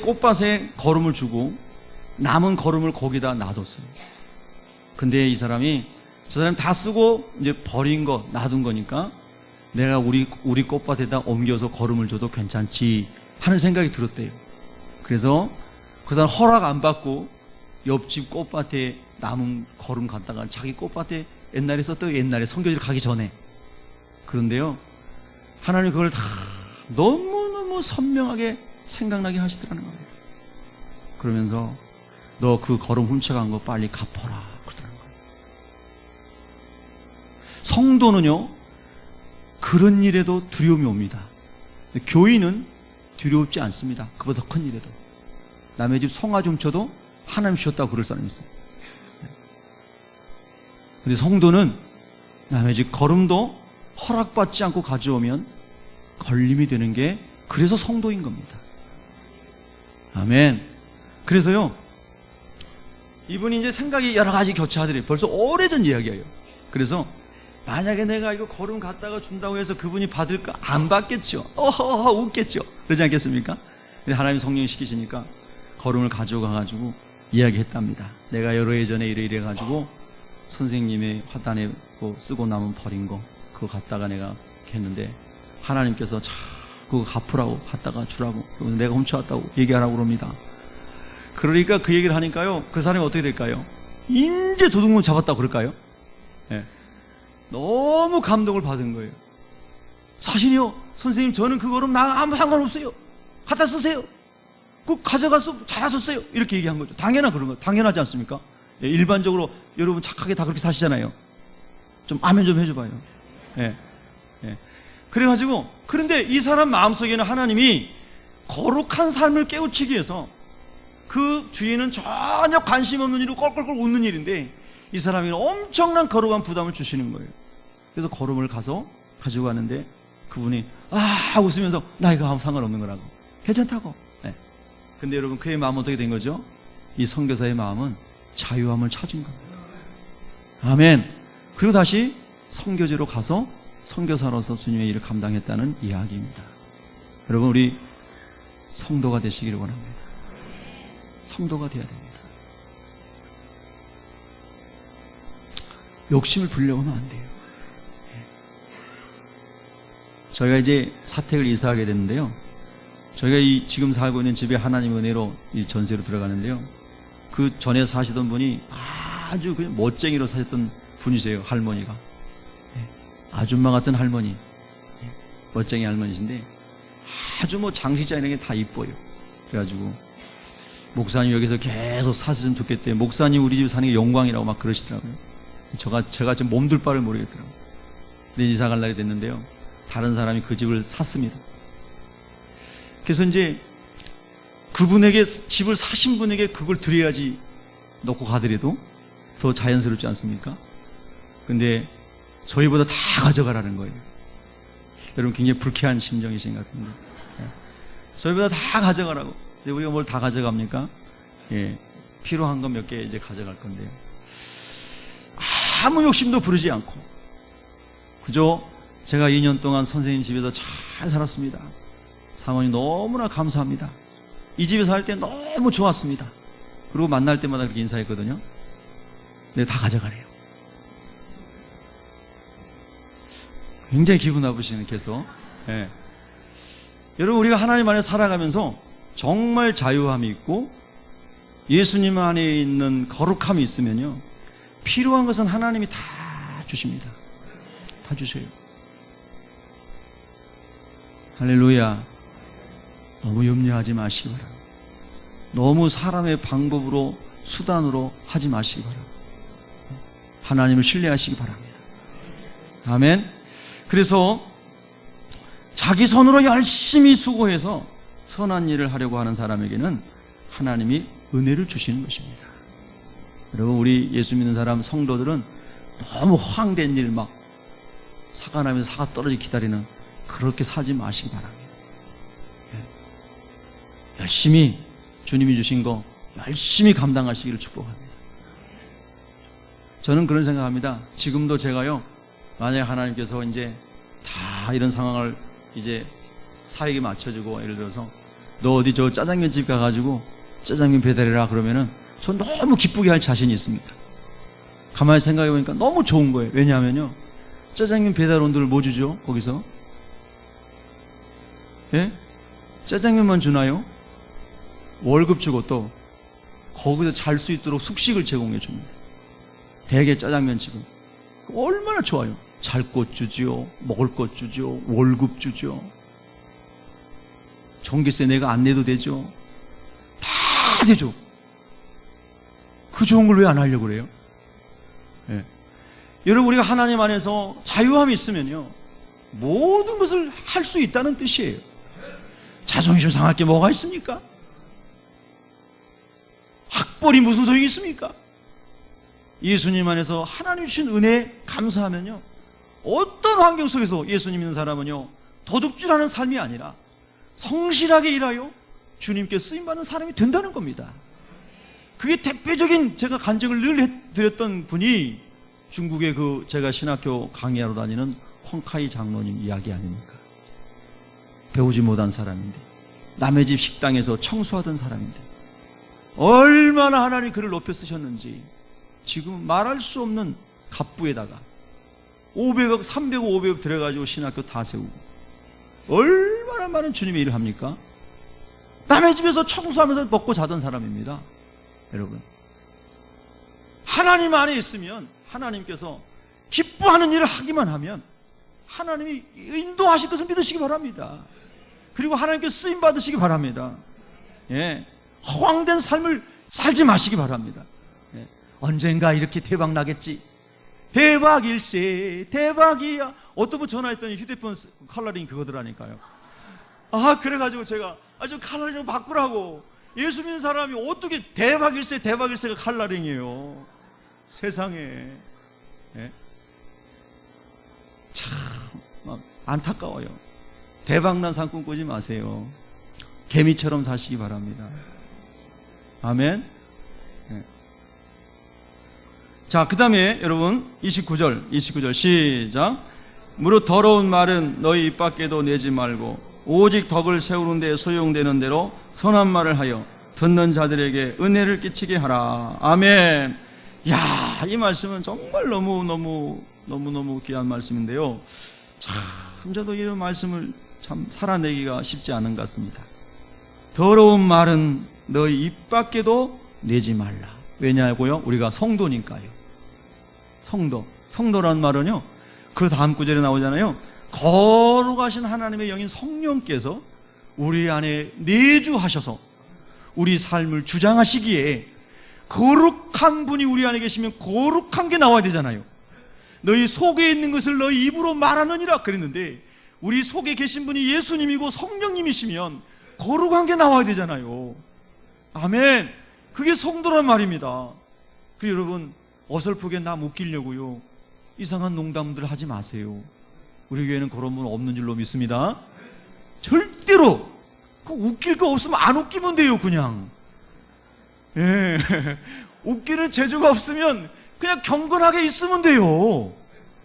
꽃밭에 거름을 주고 남은 거름을 거기다 놔뒀어요. 근데 이 사람이 저 사람이 다 쓰고 이제 버린 거, 놔둔 거니까 내가 우리 꽃밭에다 옮겨서 거름을 줘도 괜찮지 하는 생각이 들었대요. 그래서 그 사람 허락 안 받고 옆집 꽃밭에 남은 거름 갖다가 자기 꽃밭에 옛날에 썼던, 옛날에 선교지를 가기 전에. 그런데요, 하나님 그걸 다 너무너무 선명하게 생각나게 하시더라는 겁니다. 그러면서 너 그 거름 훔쳐간 거 빨리 갚아라 그러더라는 거예요. 성도는요, 그런 일에도 두려움이 옵니다. 교인은 두려웁지 않습니다. 그보다 큰 일에도. 남의 집 송아 좀 쳐도 하나님 주셨다고 그럴 사람이 있어요. 근데 성도는 남의 집 거름도 허락받지 않고 가져오면 걸림이 되는 게, 그래서 성도인 겁니다. 아멘. 그래서요, 이분이 이제 생각이 여러 가지 교차하더래요. 벌써 오래전 이야기예요. 그래서 만약에 내가 이거 거름 갖다가 준다고 해서 그분이 받을까? 안 받겠죠. 어허허 웃겠죠. 그러지 않겠습니까? 근데 하나님 성령이 시키시니까 거름을 가져가가지고 이야기했답니다. 내가 여러 해 전에 이래가지고 선생님의 화단에 쓰고 남은 버린 거 그거 갖다가 내가 했는데 하나님께서 자 그거 갚으라고, 갖다가 주라고, 내가 훔쳐왔다고 얘기하라고 그럽니다. 그러니까 그 얘기를 하니까요, 그 사람이 어떻게 될까요? 인제 도둑놈 잡았다고 그럴까요? 네. 너무 감동을 받은 거예요. 사실이요, 선생님 저는 그거는 나 아무 상관없어요. 갖다 쓰세요. 그 가져가서 잘하셨어요. 이렇게 얘기한 거죠. 당연한 그런 거, 당연하지 않습니까? 예, 일반적으로 여러분 착하게 다 그렇게 사시잖아요. 좀 아멘 좀 해줘봐요. 예, 예. 그래가지고, 그런데 이 사람 마음속에는 하나님이 거룩한 삶을 깨우치기 위해서 그 주인은 전혀 관심 없는 일이고 껄껄껄 웃는 일인데 이 사람이 엄청난 거룩한 부담을 주시는 거예요. 그래서 거름을 가서 가지고 가는데 그분이 웃으면서 나 이거 아무 상관없는 거라고, 괜찮다고. 네. 근데 여러분 그의 마음은 어떻게 된 거죠? 이 선교사의 마음은 자유함을 찾은 겁니다. 아멘. 그리고 다시 선교지로 가서 선교사로서 주님의 일을 감당했다는 이야기입니다. 여러분 우리 성도가 되시기를 원합니다. 성도가 되어야 됩니다. 욕심을 부리려고 하면 안 돼요. 저희가 이제 사택을 이사하게 됐는데요, 저희가 지금 살고 있는 집에 하나님 은혜로 이 전세로 들어가는데요, 그 전에 사시던 분이 아주 그냥 멋쟁이로 사셨던 분이세요. 할머니가 아줌마 같은 할머니, 멋쟁이 할머니신데 아주 뭐 장식장 이런 게 다 이뻐요. 그래가지고 목사님 여기서 계속 사셨으면 좋겠대요. 목사님 우리 집 사는 게 영광이라고 막 그러시더라고요. 제가 지금 몸둘 바를 모르겠더라고요. 근데 이사 갈 날이 됐는데요, 다른 사람이 그 집을 샀습니다. 그래서 이제 그분에게, 집을 사신 분에게 그걸 드려야지 놓고 가더라도 더 자연스럽지 않습니까? 근데 저희보다 다 가져가라는 거예요. 여러분 굉장히 불쾌한 심정이신 것 같은데, 저희보다 다 가져가라고. 근데 우리가 뭘 다 가져갑니까? 예, 필요한 건 몇 개 이제 가져갈 건데요, 아무 욕심도 부리지 않고, 그죠? 제가 2년 동안 선생님 집에서 잘 살았습니다. 사모님 너무나 감사합니다. 이 집에 살 때 너무 좋았습니다. 그리고 만날 때마다 그렇게 인사했거든요. 근데 다 가져가래요. 굉장히 기분 나쁘시네, 계속. 예. 여러분, 우리가 하나님 안에 살아가면서 정말 자유함이 있고 예수님 안에 있는 거룩함이 있으면요, 필요한 것은 하나님이 다 주십니다. 다 주세요. 할렐루야. 너무 염려하지 마시기 바랍니다. 너무 사람의 방법으로, 수단으로 하지 마시기 바랍니다. 하나님을 신뢰하시기 바랍니다. 아멘. 그래서 자기 손으로 열심히 수고해서 선한 일을 하려고 하는 사람에게는 하나님이 은혜를 주시는 것입니다. 여러분, 우리 예수 믿는 사람 성도들은 너무 허황된 일 막 사과 나면서 사과 떨어지기 기다리는, 그렇게 살지 마시기 바랍니다. 열심히 주님이 주신 거 열심히 감당하시기를 축복합니다. 저는 그런 생각합니다. 지금도 제가요, 만약에 하나님께서 이제 다 이런 상황을 이제 사역에 맞춰주고, 예를 들어서 너 어디 저 짜장면집 가가지고 짜장면 배달해라 그러면은 전 너무 기쁘게 할 자신이 있습니다. 가만히 생각해보니까 너무 좋은 거예요. 왜냐하면요, 짜장면 배달원들 뭐 주죠? 거기서? 예? 짜장면만 주나요? 월급 주고 또 거기서 잘 수 있도록 숙식을 제공해 줍니다. 대개 짜장면집은 얼마나 좋아요. 잘 것 주지요, 먹을 것 주지요, 월급 주죠. 전기세 내가 안 내도 되죠. 다 되죠. 그 좋은 걸 왜 안 하려고 그래요? 예. 여러분, 우리가 하나님 안에서 자유함이 있으면요, 모든 것을 할 수 있다는 뜻이에요. 자존심 상할 게 뭐가 있습니까? 학벌이 무슨 소용이 있습니까? 예수님 안에서 하나님 주신 은혜에 감사하면요, 어떤 환경 속에서 예수님 믿는 사람은요, 도둑질하는 삶이 아니라 성실하게 일하여 주님께 쓰임받는 사람이 된다는 겁니다. 그게 대표적인, 제가 간증을 늘 해드렸던 분이 중국의 그 제가 신학교 강의하러 다니는 황카이 장로님 이야기 아닙니까? 배우지 못한 사람인데, 남의 집 식당에서 청소하던 사람인데 얼마나 하나님 그를 높여 쓰셨는지 지금 말할 수 없는 갑부에다가 500억, 300억, 500억 들여가지고 신학교 다 세우고 얼마나 많은 주님의 일을 합니까? 남의 집에서 청소하면서 먹고 자던 사람입니다. 여러분, 하나님 안에 있으면 하나님께서 기뻐하는 일을 하기만 하면 하나님이 인도하실 것을 믿으시기 바랍니다. 그리고 하나님께 쓰임 받으시기 바랍니다. 예, 허황된 삶을 살지 마시기 바랍니다. 예, 언젠가 이렇게 대박 나겠지. 대박일세, 대박이야. 어떤 분 전화했더니 휴대폰 컬러링 그거더라니까요. 아, 그래가지고 제가 좀 컬러링 좀 바꾸라고. 예수 믿는 사람이 어떻게 대박일세, 대박일세가 컬러링이에요. 세상에. 예? 참 안타까워요. 대박난 삶 꿈꾸지 마세요. 개미처럼 사시기 바랍니다. 아멘. 예. 자, 그 다음에 여러분 29절 시작. 무릇 더러운 말은 너희 입 밖에도 내지 말고 오직 덕을 세우는 데 소용되는 대로 선한 말을 하여 듣는 자들에게 은혜를 끼치게 하라. 아멘. 야, 이 말씀은 정말 너무 귀한 말씀인데요. 참 저도 이런 말씀을 참 살아내기가 쉽지 않은 것 같습니다. 더러운 말은 너희 입 밖에도 내지 말라. 왜냐고요? 우리가 성도니까요. 성도라는 말은요, 그 다음 구절에 나오잖아요. 거룩하신 하나님의 영인 성령께서 우리 안에 내주하셔서 우리 삶을 주장하시기에 거룩한 분이 우리 안에 계시면 거룩한 게 나와야 되잖아요. 너희 속에 있는 것을 너희 입으로 말하느니라 그랬는데, 우리 속에 계신 분이 예수님이고 성령님이시면 거룩한 게 나와야 되잖아요. 아멘. 그게 성도란 말입니다. 그리고 여러분, 어설프게 남 웃기려고요, 이상한 농담들 하지 마세요. 우리 교회는 그런 분 없는 줄로 믿습니다. 절대로 그 웃길 거 없으면 안 웃기면 돼요. 그냥 예. 웃기는 재주가 없으면 그냥 경건하게 있으면 돼요.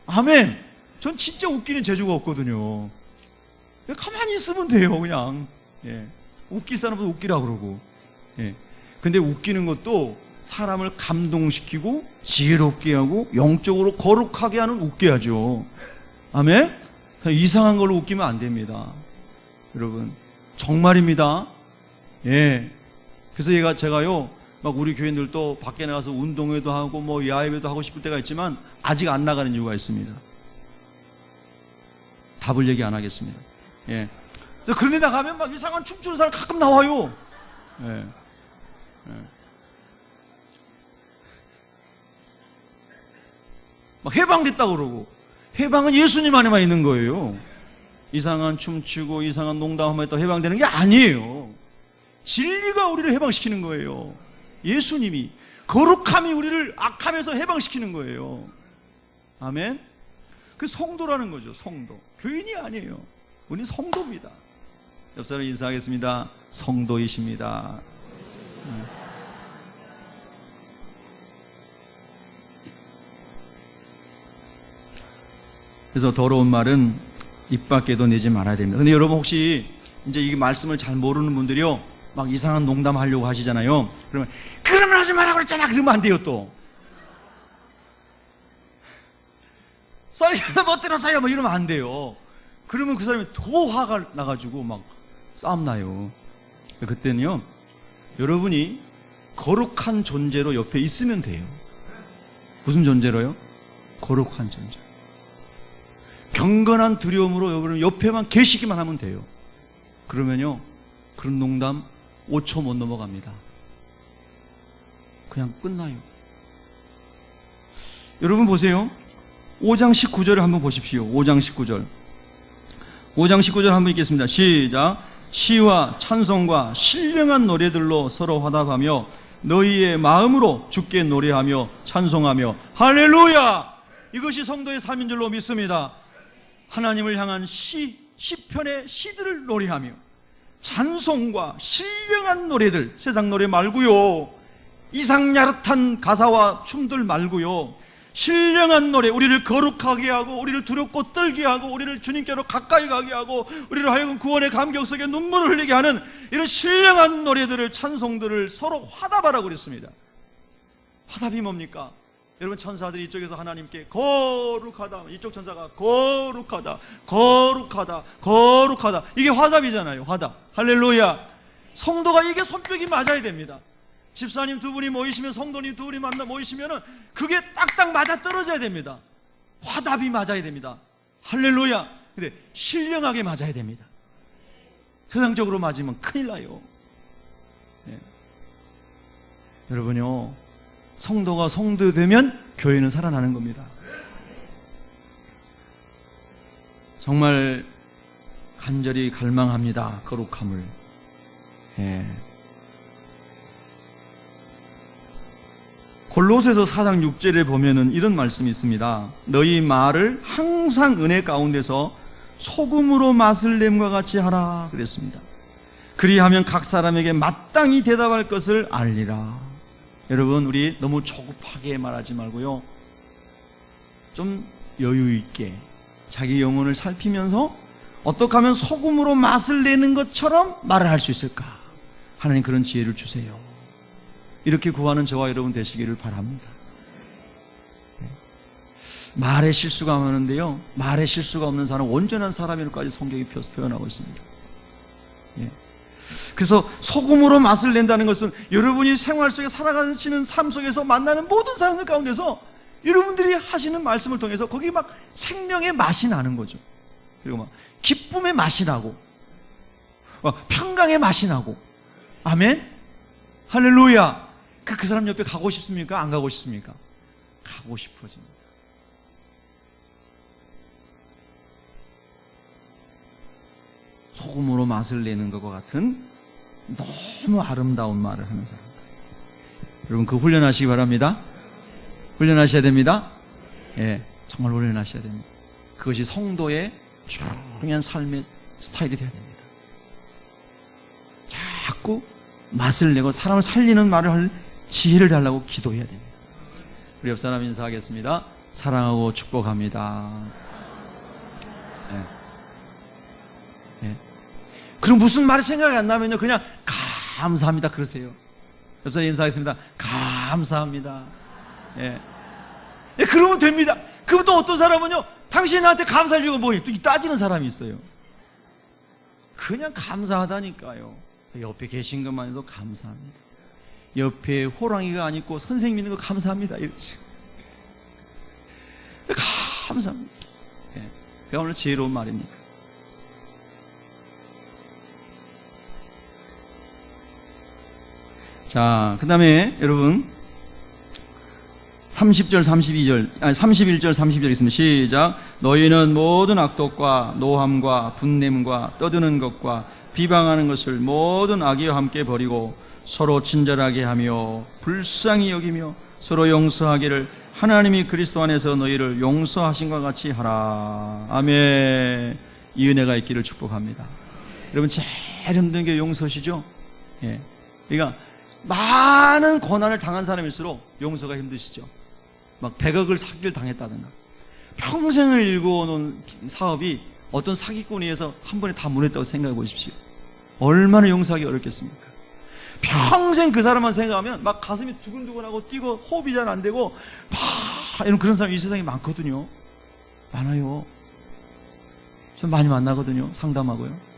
아멘. 전 진짜 웃기는 재주가 없거든요. 가만히 있으면 돼요. 그냥 예. 웃길 사람은 웃기라 그러고, 예. 근데 웃기는 것도 사람을 감동시키고 지혜롭게 하고 영적으로 거룩하게 하는 웃게 하죠. 아멘? 이상한 걸로 웃기면 안 됩니다. 여러분, 정말입니다. 예. 그래서 제가요, 막 우리 교인들도 밖에 나가서 운동회도 하고 뭐 야외도 하고 싶을 때가 있지만 아직 안 나가는 이유가 있습니다. 답을 얘기 안 하겠습니다. 예. 그런 데 나가면 막 이상한 춤추는 사람 가끔 나와요. 예. 예. 막 해방됐다고 그러고, 해방은 예수님 안에만 있는 거예요. 이상한 춤추고 이상한 농담하면 또 해방되는 게 아니에요. 진리가 우리를 해방시키는 거예요. 예수님이, 거룩함이 우리를 악함에서 해방시키는 거예요. 아멘? 그 성도라는 거죠. 성도. 교인이 아니에요. 우리는 성도입니다. 옆 사람 인사하겠습니다. 성도이십니다. 그래서 더러운 말은 입 밖에도 내지 말아야 됩니다. 근데 여러분 혹시 이제 이 말씀을 잘 모르는 분들이요, 막 이상한 농담 하려고 하시잖아요. 그러면 하지 말라고 그랬잖아. 그러면 안 돼요, 또. 써야 못 들었어요. 뭐 이러면 안 돼요. 그러면 그 사람이 더 화가 나가지고 막 싸움 나요. 그때는요, 여러분이 거룩한 존재로 옆에 있으면 돼요. 무슨 존재로요? 거룩한 존재. 경건한 두려움으로 여러분 옆에만 계시기만 하면 돼요. 그러면요, 그런 농담 5초 못 넘어갑니다. 그냥 끝나요. 여러분 보세요. 5장 19절을 한번 보십시오. 5장 19절. 5장 19절 한번 읽겠습니다. 시작. 시와 찬송과 신령한 노래들로 서로 화답하며 너희의 마음으로 주께 노래하며 찬송하며 할렐루야! 이것이 성도의 삶인 줄로 믿습니다. 하나님을 향한 시편의 시들을 노래하며 찬송과 신령한 노래들, 세상 노래 말고요, 이상야릇한 가사와 춤들 말고요, 신령한 노래, 우리를 거룩하게 하고 우리를 두렵고 떨게 하고 우리를 주님께로 가까이 가게 하고 우리를 하여금 구원의 감격 속에 눈물을 흘리게 하는 이런 신령한 노래들을, 찬송들을 서로 화답하라고 그랬습니다. 화답이 뭡니까? 여러분, 천사들이 이쪽에서 하나님께 거룩하다, 이쪽 천사가 거룩하다, 거룩하다, 거룩하다, 이게 화답이잖아요. 화답. 할렐루야. 성도가 이게 손뼉이 맞아야 됩니다. 집사님 두 분이 모이시면, 성도님 두 분이 만나 모이시면은 그게 딱딱 맞아 떨어져야 됩니다. 화답이 맞아야 됩니다. 할렐루야. 근데 신령하게 맞아야 됩니다. 세상적으로 맞으면 큰일 나요. 네. 여러분요, 성도가 성도되면 교회는 살아나는 겁니다. 정말 간절히 갈망합니다. 거룩함을. 예. 골로새서 4장 6절에 보면은 이런 말씀이 있습니다. 너희 말을 항상 은혜 가운데서 소금으로 맛을 냄과 같이 하라 그랬습니다. 그리하면 각 사람에게 마땅히 대답할 것을 알리라. 여러분, 우리 너무 조급하게 말하지 말고요, 좀 여유 있게 자기 영혼을 살피면서 어떻게 하면 소금으로 맛을 내는 것처럼 말을 할 수 있을까? 하나님 그런 지혜를 주세요. 이렇게 구하는 저와 여러분 되시기를 바랍니다. 말에 실수가 많은데요, 말에 실수가 없는 사람은 온전한 사람이라고까지 성경이 표현하고 있습니다. 예. 그래서 소금으로 맛을 낸다는 것은 여러분이 생활 속에 살아가시는 삶 속에서 만나는 모든 사람들 가운데서 여러분들이 하시는 말씀을 통해서 거기 막 생명의 맛이 나는 거죠. 그리고 막 기쁨의 맛이 나고 평강의 맛이 나고. 아멘? 할렐루야. 그 사람 옆에 가고 싶습니까? 안 가고 싶습니까? 가고 싶어집니다. 소금으로 맛을 내는 것과 같은 너무 아름다운 말을 하는 사람. 여러분, 그 훈련하시기 바랍니다. 훈련하셔야 됩니다. 예, 정말 훈련하셔야 됩니다. 그것이 성도의 중요한 삶의 스타일이 되어야 됩니다. 자꾸 맛을 내고 사람을 살리는 말을 할 지혜를 달라고 기도해야 됩니다. 우리 옆 사람 인사하겠습니다. 사랑하고 축복합니다. 예. 예. 그럼 무슨 말이 생각이 안 나면요, 그냥 감사합니다 그러세요. 옆사람 인사하겠습니다. 감사합니다. 예. 예, 그러면 됩니다. 그럼 또 어떤 사람은요, 당신이 나한테 감사할 이유가 뭐예요? 또 따지는 사람이 있어요. 그냥 감사하다니까요. 옆에 계신 것만 해도 감사합니다. 옆에 호랑이가 안 있고 선생님 있는 거 감사합니다. 이렇지. 감사합니다. 예. 그게 오늘 지혜로운 말입니다. 자, 그 다음에 여러분 30절, 32절, 아니 31절, 32절 있습니다. 시작. 너희는 모든 악독과 노함과 분냄과 떠드는 것과 비방하는 것을 모든 악의와 함께 버리고 서로 친절하게 하며 불쌍히 여기며 서로 용서하기를 하나님이 그리스도 안에서 너희를 용서하신 것 같이 하라. 아멘. 이 은혜가 있기를 축복합니다. 여러분 제일 힘든 게 용서시죠? 예. 그러니까 많은 고난을 당한 사람일수록 용서가 힘드시죠. 막 100억을 사기를 당했다든가 평생을 일궈놓은 사업이 어떤 사기꾼에 의해서 한 번에 다 무너졌다고 생각해 보십시오. 얼마나 용서하기 어렵겠습니까? 평생 그 사람만 생각하면 막 가슴이 두근두근하고 뛰고 호흡이 잘 안 되고 이런 그런 사람이 이 세상에 많거든요. 많아요. 좀 많이 만나거든요. 상담하고요.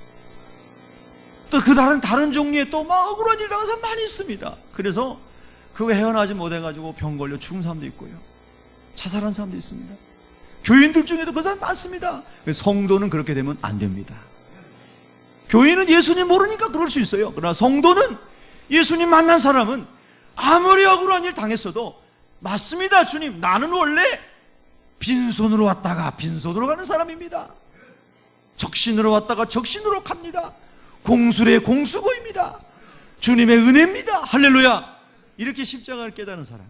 또 그 다른 종류의 또 막 억울한 일 당한 사람 많이 있습니다. 그래서 그거 헤어나지 못해가지고 병 걸려 죽은 사람도 있고요. 자살한 사람도 있습니다. 교인들 중에도 그 사람 많습니다. 성도는 그렇게 되면 안 됩니다. 교인은 예수님 모르니까 그럴 수 있어요. 그러나 성도는 예수님 만난 사람은 아무리 억울한 일 당했어도 맞습니다. 주님, 나는 원래 빈손으로 왔다가 빈손으로 가는 사람입니다. 적신으로 왔다가 적신으로 갑니다. 공술의 공수고입니다. 주님의 은혜입니다. 할렐루야. 이렇게 십자가를 깨닫는 사람.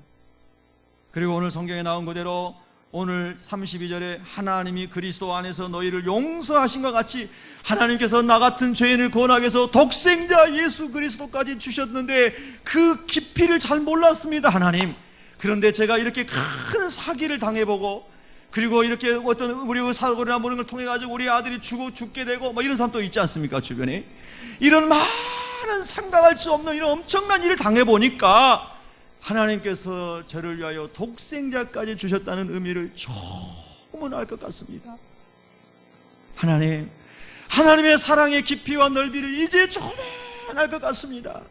그리고 오늘 성경에 나온 그대로 오늘 32절에 하나님이 그리스도 안에서 너희를 용서하신 것 같이 하나님께서 나 같은 죄인을 구원하기 위해서 독생자 예수 그리스도까지 주셨는데 그 깊이를 잘 몰랐습니다. 하나님. 그런데 제가 이렇게 큰 사기를 당해보고 그리고 이렇게 어떤 우리 사고나 모르는 걸 통해 가지고 우리 아들이 죽게 되고 뭐 이런 사람도 있지 않습니까? 주변에 이런 많은 상상할 수 없는 이런 엄청난 일을 당해보니까 하나님께서 저를 위하여 독생자까지 주셨다는 의미를 조금은 알 것 같습니다. 하나님의 사랑의 깊이와 넓이를 이제 조금은 알 것 같습니다.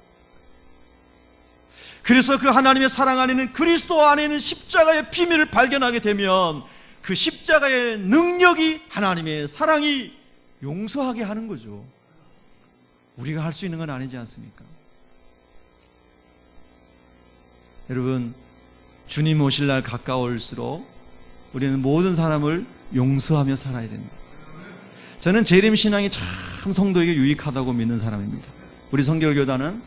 그래서 그 하나님의 사랑 안에는 그리스도 안에는 십자가의 비밀을 발견하게 되면 그 십자가의 능력이 하나님의 사랑이 용서하게 하는 거죠. 우리가 할 수 있는 건 아니지 않습니까? 여러분, 주님 오실 날 가까울수록 우리는 모든 사람을 용서하며 살아야 됩니다. 저는 재림신앙이 참 성도에게 유익하다고 믿는 사람입니다. 우리 성결교단은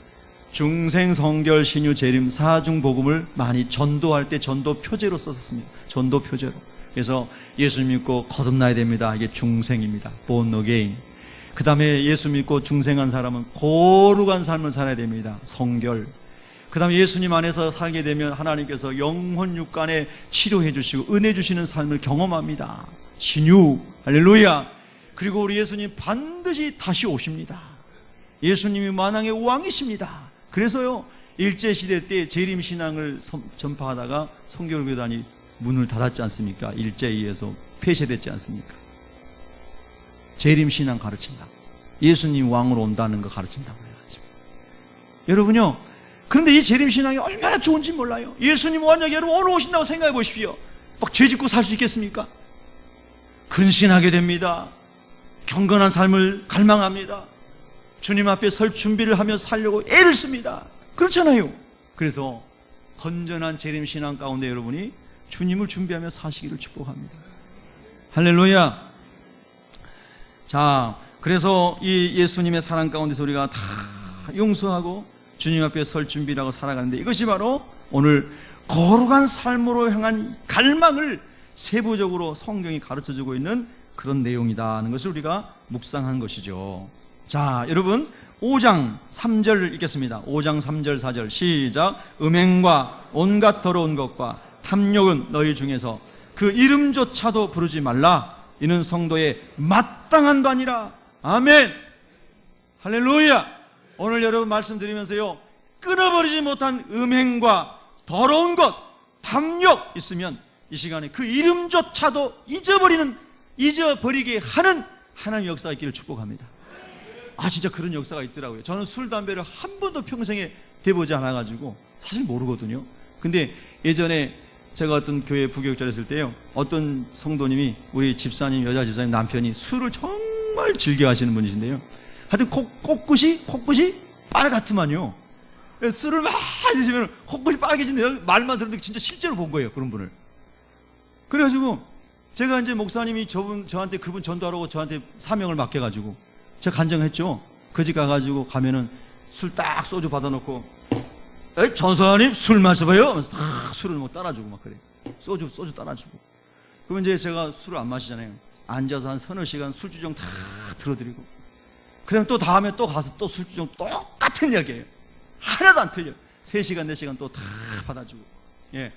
중생, 성결, 신유, 재림, 사중 복음을 많이 전도할 때 전도 표제로 썼습니다. 전도 표제로. 그래서 예수 믿고 거듭나야 됩니다. 이게 중생입니다. born again. 그 다음에 예수 믿고 중생한 사람은 거룩한 삶을 살아야 됩니다. 성결. 그 다음에 예수님 안에서 살게 되면 하나님께서 영혼 육간에 치료해 주시고 은혜 주시는 삶을 경험합니다. 신유. 할렐루야. 그리고 우리 예수님 반드시 다시 오십니다. 예수님이 만왕의 왕이십니다. 그래서요, 일제시대 때 재림신앙을 전파하다가 성결교단이 문을 닫았지 않습니까? 일제에 의해서 폐쇄됐지 않습니까? 재림신앙 가르친다. 예수님 왕으로 온다는 거 가르친다고 해가지고. 여러분요, 그런데 이 재림신앙이 얼마나 좋은지 몰라요. 예수님 만약에 여러분 오늘 오신다고 생각해 보십시오. 막 죄 짓고 살 수 있겠습니까? 근신하게 됩니다. 경건한 삶을 갈망합니다. 주님 앞에 설 준비를 하며 살려고 애를 씁니다. 그렇잖아요. 그래서 건전한 재림신앙 가운데 여러분이 주님을 준비하며 사시기를 축복합니다. 할렐루야. 자, 그래서 이 예수님의 사랑 가운데서 우리가 다 용서하고 주님 앞에 설 준비라고 살아가는데 이것이 바로 오늘 거룩한 삶으로 향한 갈망을 세부적으로 성경이 가르쳐주고 있는 그런 내용이다는 것을 우리가 묵상한 것이죠. 자, 여러분 5장 3절 읽겠습니다. 5장 3절 4절 시작. 음행과 온갖 더러운 것과 탐욕은 너희 중에서 그 이름조차도 부르지 말라. 이는 성도의 마땅한 바니라. 아멘. 할렐루야. 오늘 여러분 말씀드리면서요, 끊어버리지 못한 음행과 더러운 것, 탐욕 있으면 이 시간에 그 이름조차도 잊어버리게 하는 하나님의 역사가 있기를 축복합니다. 진짜 그런 역사가 있더라고요. 저는 술, 담배를 한 번도 평생에 대보지 않아가지고 사실 모르거든요. 근데 예전에 제가 어떤 교회 부교육자를 했을 때요, 어떤 성도님이, 우리 집사님, 여자 집사님 남편이 술을 정말 즐겨 하시는 분이신데요, 하여튼 코끝이 빨갛더만요. 술을 막 드시면 코끝이 빨개진대요. 말만 들었는데 진짜 실제로 본 거예요, 그런 분을. 그래가지고 제가 이제 목사님이 저한테 그분 전도하라고 저한테 사명을 맡겨가지고 제가 간증했죠. 그 집 가가지고 가면은 술 딱 소주 받아놓고, 전사님 술 마셔봐요. 술을 뭐 따라주고 막 그래. 소주 따라주고. 그러면 이제 제가 술을 안 마시잖아요. 앉아서 한 서너 시간 술주정 다 들어드리고, 그다음 또 다음에 또 가서 또 술주정 똑같은 이야기예요. 하나도 안 틀려. 3시간 4시간 또 다 받아주고. 예.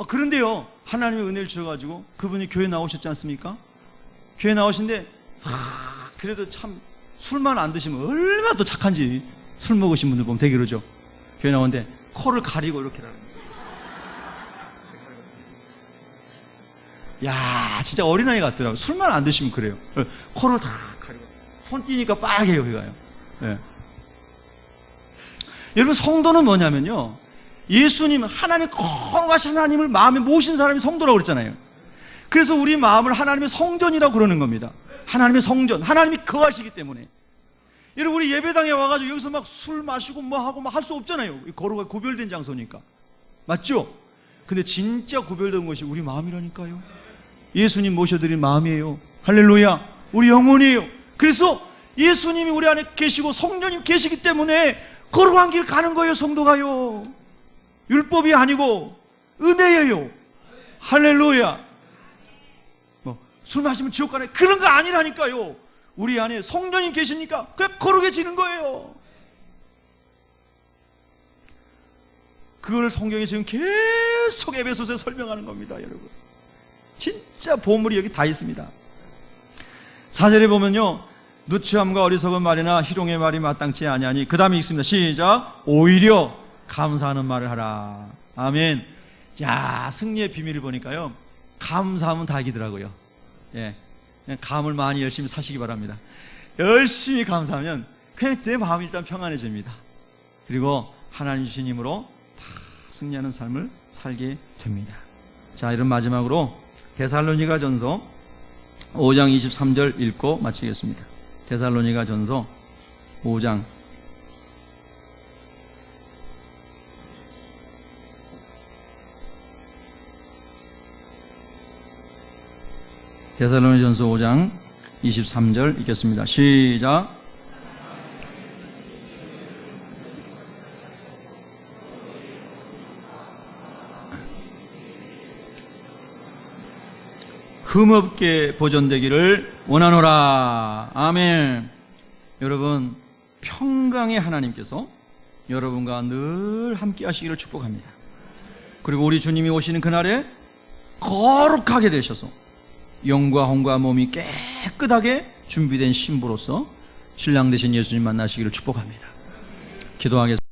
그런데요, 하나님의 은혜를 주셔가지고 그분이 교회 나오셨지 않습니까? 교회 나오신데 그래도 참 술만 안 드시면 얼마나 또 착한지, 술 먹으신 분들 보면 되게 그러죠. 교회 나오는데 코를 가리고 이렇게 하는 거예요. 야, 진짜 어린아이 같더라고요. 술만 안 드시면 그래요. 코를 다 가리고 손 띄니까 빨개요, 그가요. 예. 여러분, 성도는 뭐냐면요, 예수님, 하나님, 거룩하신 하나님을 마음에 모신 사람이 성도라고 그랬잖아요. 그래서 우리 마음을 하나님의 성전이라고 그러는 겁니다. 하나님의 성전, 하나님이 거하시기 때문에. 여러분, 우리 예배당에 와가지고 여기서 막 술 마시고 뭐 하고 막 할 수 없잖아요. 거룩하게 구별된 장소니까. 맞죠? 근데 진짜 구별된 것이 우리 마음이라니까요. 예수님 모셔드린 마음이에요. 할렐루야. 우리 영혼이에요. 그래서 예수님이 우리 안에 계시고 성령님 계시기 때문에 거룩한 길 가는 거예요, 성도가요. 율법이 아니고 은혜예요. 할렐루야. 술 마시면 지옥 가네, 그런 거 아니라니까요. 우리 안에 성령님 계시니까 그냥 거룩해지는 거예요. 그걸 성경에 지금 계속 에베소서에 설명하는 겁니다, 여러분. 진짜 보물이 여기 다 있습니다. 4절에 보면요, 누추함과 어리석은 말이나 희롱의 말이 마땅치 아니하니, 그 다음에 읽습니다. 시작. 오히려 감사하는 말을 하라. 아멘. 야, 승리의 비밀을 보니까요, 감사하면 닭이더라고요. 예, 그냥 감을 많이 열심히 사시기 바랍니다. 열심히 감사하면 그냥 내 마음이 일단 평안해집니다. 그리고 하나님 주신 힘으로 다 승리하는 삶을 살게 됩니다. 자, 이런 마지막으로 데살로니가 전서 5장 23절 읽고 마치겠습니다. 데살로니가 전서 5장 데살로니전서 5장 23절 읽겠습니다. 시작. 흠없게 보존되기를 원하노라. 아멘. 여러분, 평강의 하나님께서 여러분과 늘 함께 하시기를 축복합니다. 그리고 우리 주님이 오시는 그날에 거룩하게 되셔서 영과 혼과 몸이 깨끗하게 준비된 신부로서 신랑 되신 예수님 만나시기를 축복합니다. 기도하겠습니다.